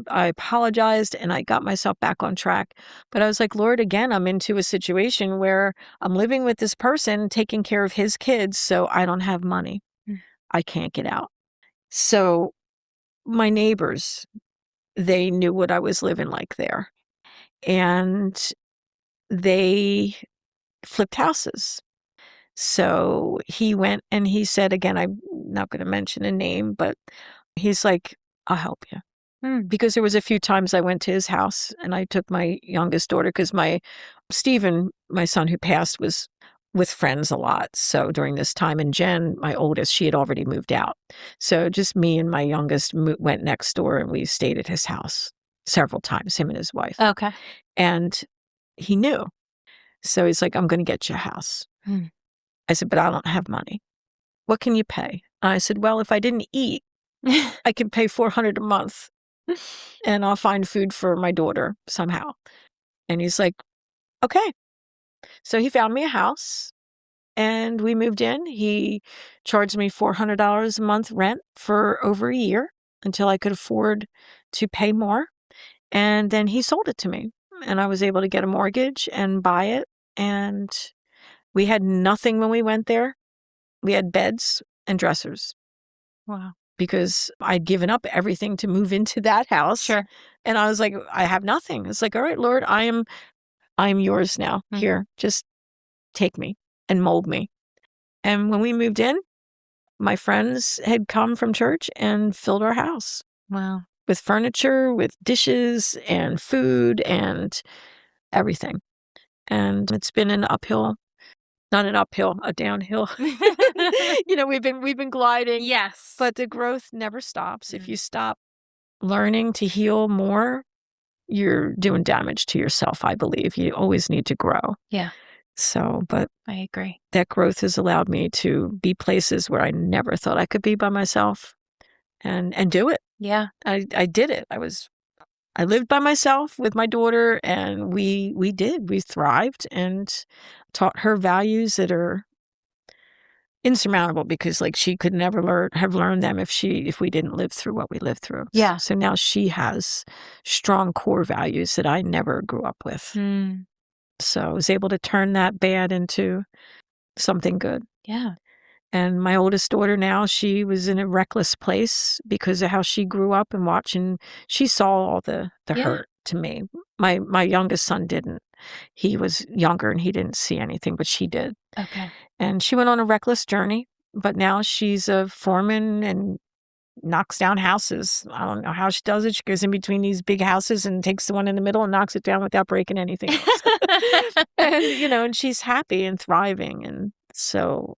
I apologized and I got myself back on track. But I was like, Lord, again, I'm into a situation where I'm living with this person, taking care of his kids, so I don't have money. Mm. I can't get out. So my neighbors, they knew what I was living like there. And they flipped houses. So he went and he said, again, I'm not going to mention a name, but he's like, I'll help you. Mm. Because there was a few times I went to his house and I took my youngest daughter because Stephen, my son who passed, was with friends a lot. So during this time, and Jen, my oldest, she had already moved out. So just me and my youngest went next door and we stayed at his house several times, him and his wife. Okay. And he knew. So he's like, I'm going to get you a house. Mm. I said, but I don't have money. What can you pay? I said, well, if I didn't eat, I could pay $400 a month and I'll find food for my daughter somehow. And he's like, okay. So he found me a house and we moved in. He charged me $400 a month rent for over a year until I could afford to pay more. And then he sold it to me and I was able to get a mortgage and buy it. And we had nothing when we went there. We had beds and dressers. Wow. Because I'd given up everything to move into that house. Sure. And I was like, I have nothing. It's like, all right, Lord, I am yours now. Here, just take me and mold me. And when we moved in, my friends had come from church and filled our house. Wow. With furniture, with dishes and food and everything. And it's been an uphill, not an uphill, a downhill. We've been gliding. Yes. But the growth never stops. If you stop learning to heal more, you're doing damage to yourself, I believe. You always need to grow. Yeah. So, but I agree. That growth has allowed me to be places where I never thought I could be by myself and do it. Yeah. I did it. I lived by myself with my daughter, and we thrived and taught her values that are insurmountable, because like she could never have learned them if we didn't live through what we lived through. Yeah. So now she has strong core values that I never grew up with. So I was able to turn that bad into something good. Yeah. And my oldest daughter now, she was in a reckless place because of how she grew up and watching. She saw all the hurt to me. My youngest son didn't. He was younger and he didn't see anything, but she did. Okay. And she went on a reckless journey, but now she's a foreman and knocks down houses. I don't know how she does it. She goes in between these big houses and takes the one in the middle and knocks it down without breaking anything else. And she's happy and thriving. And so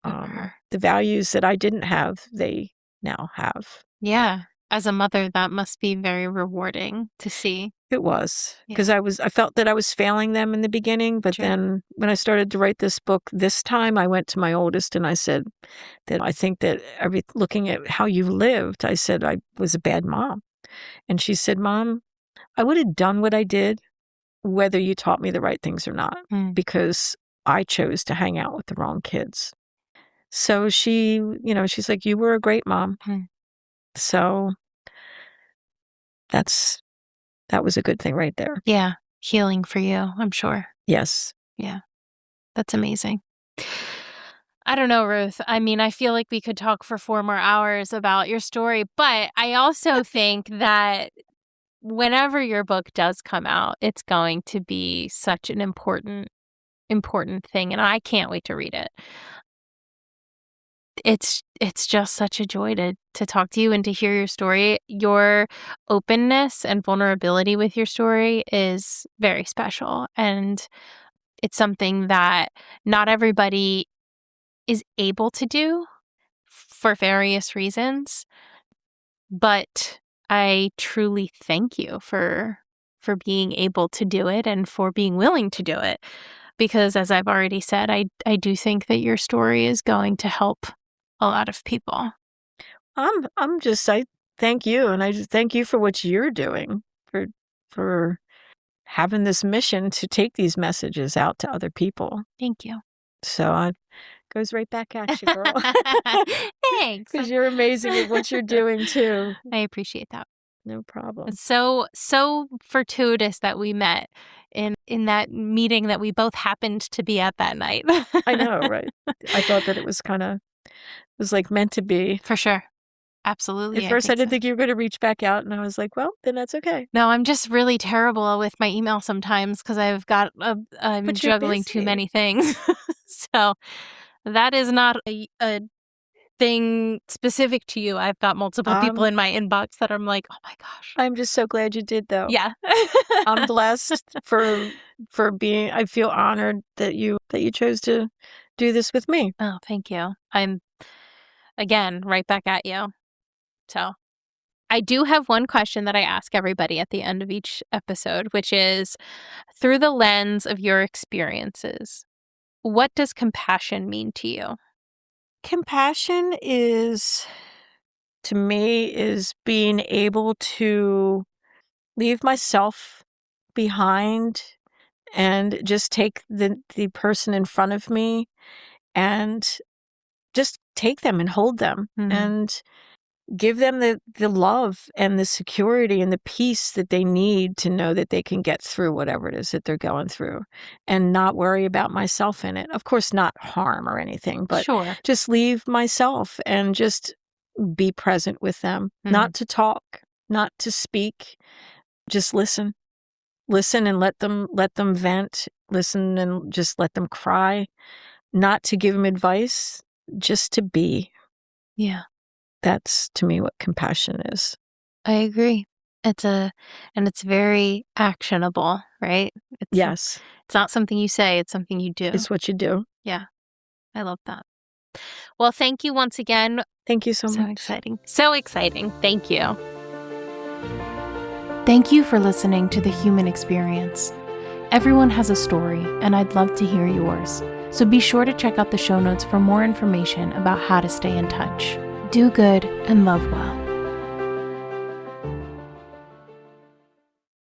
the values that I didn't have, they now have. Yeah. As a mother, that must be very rewarding to see. It was, because I felt that I was failing them in the beginning. But then when I started to write this book this time, I went to my oldest and I said that I think that looking at how you lived, I said I was a bad mom. And she said, Mom, I would have done what I did whether you taught me the right things or not, because I chose to hang out with the wrong kids. So she's like, you were a great mom. So that was a good thing right there. Yeah. Healing for you, I'm sure. Yes. Yeah. That's amazing. I don't know, Ruth. I mean, I feel like we could talk for 4 more hours about your story, but I also think that whenever your book does come out, it's going to be such an important thing, and I can't wait to read it. It's just such a joy to talk to you and to hear your story. Your openness and vulnerability with your story is very special, and it's something that not everybody is able to do for various reasons. But I truly thank you for being able to do it and for being willing to do it. Because as I've already said, I do think that your story is going to help a lot of people. I thank you, and I just thank you for what you're doing, for having this mission to take these messages out to other people. Thank you. So it goes right back at you, girl. Thanks. Because you're amazing at what you're doing too. I appreciate that. No problem. It's so fortuitous that we met in that meeting that we both happened to be at that night. I know, right? I thought that it was like meant to be. For sure. Absolutely. At first, I didn't think you were going to reach back out, and I was like, well, then that's okay. No, I'm just really terrible with my email sometimes because I'm juggling too many things. So that is not a thing specific to you. I've got multiple people in my inbox that I'm like, oh my gosh. I'm just so glad you did, though. Yeah. I'm blessed for being. I feel honored that you chose to do this with me. Oh, thank you. I'm again right back at you. So I do have one question that I ask everybody at the end of each episode, which is, through the lens of your experiences, what does compassion mean to you? Compassion to me, is being able to leave myself behind and just take the person in front of me and just take them and hold them. And give them the love and the security and the peace that they need to know that they can get through whatever it is that they're going through, and not worry about myself in it. Of course, not harm or anything, but Sure. just leave myself and just be present with them, not to talk, not to speak, just listen. Listen and let them vent. Listen and just let them cry. Not to give them advice, just to be. Yeah. That's, to me, what compassion is. I agree. And it's very actionable, right? Yes. It's not something you say, it's something you do. It's what you do. Yeah. I love that. Well, thank you once again. Thank you so much. So exciting. So exciting. Thank you. Thank you for listening to The Human Experience. Everyone has a story, and I'd love to hear yours. So be sure to check out the show notes for more information about how to stay in touch. Do good and love well.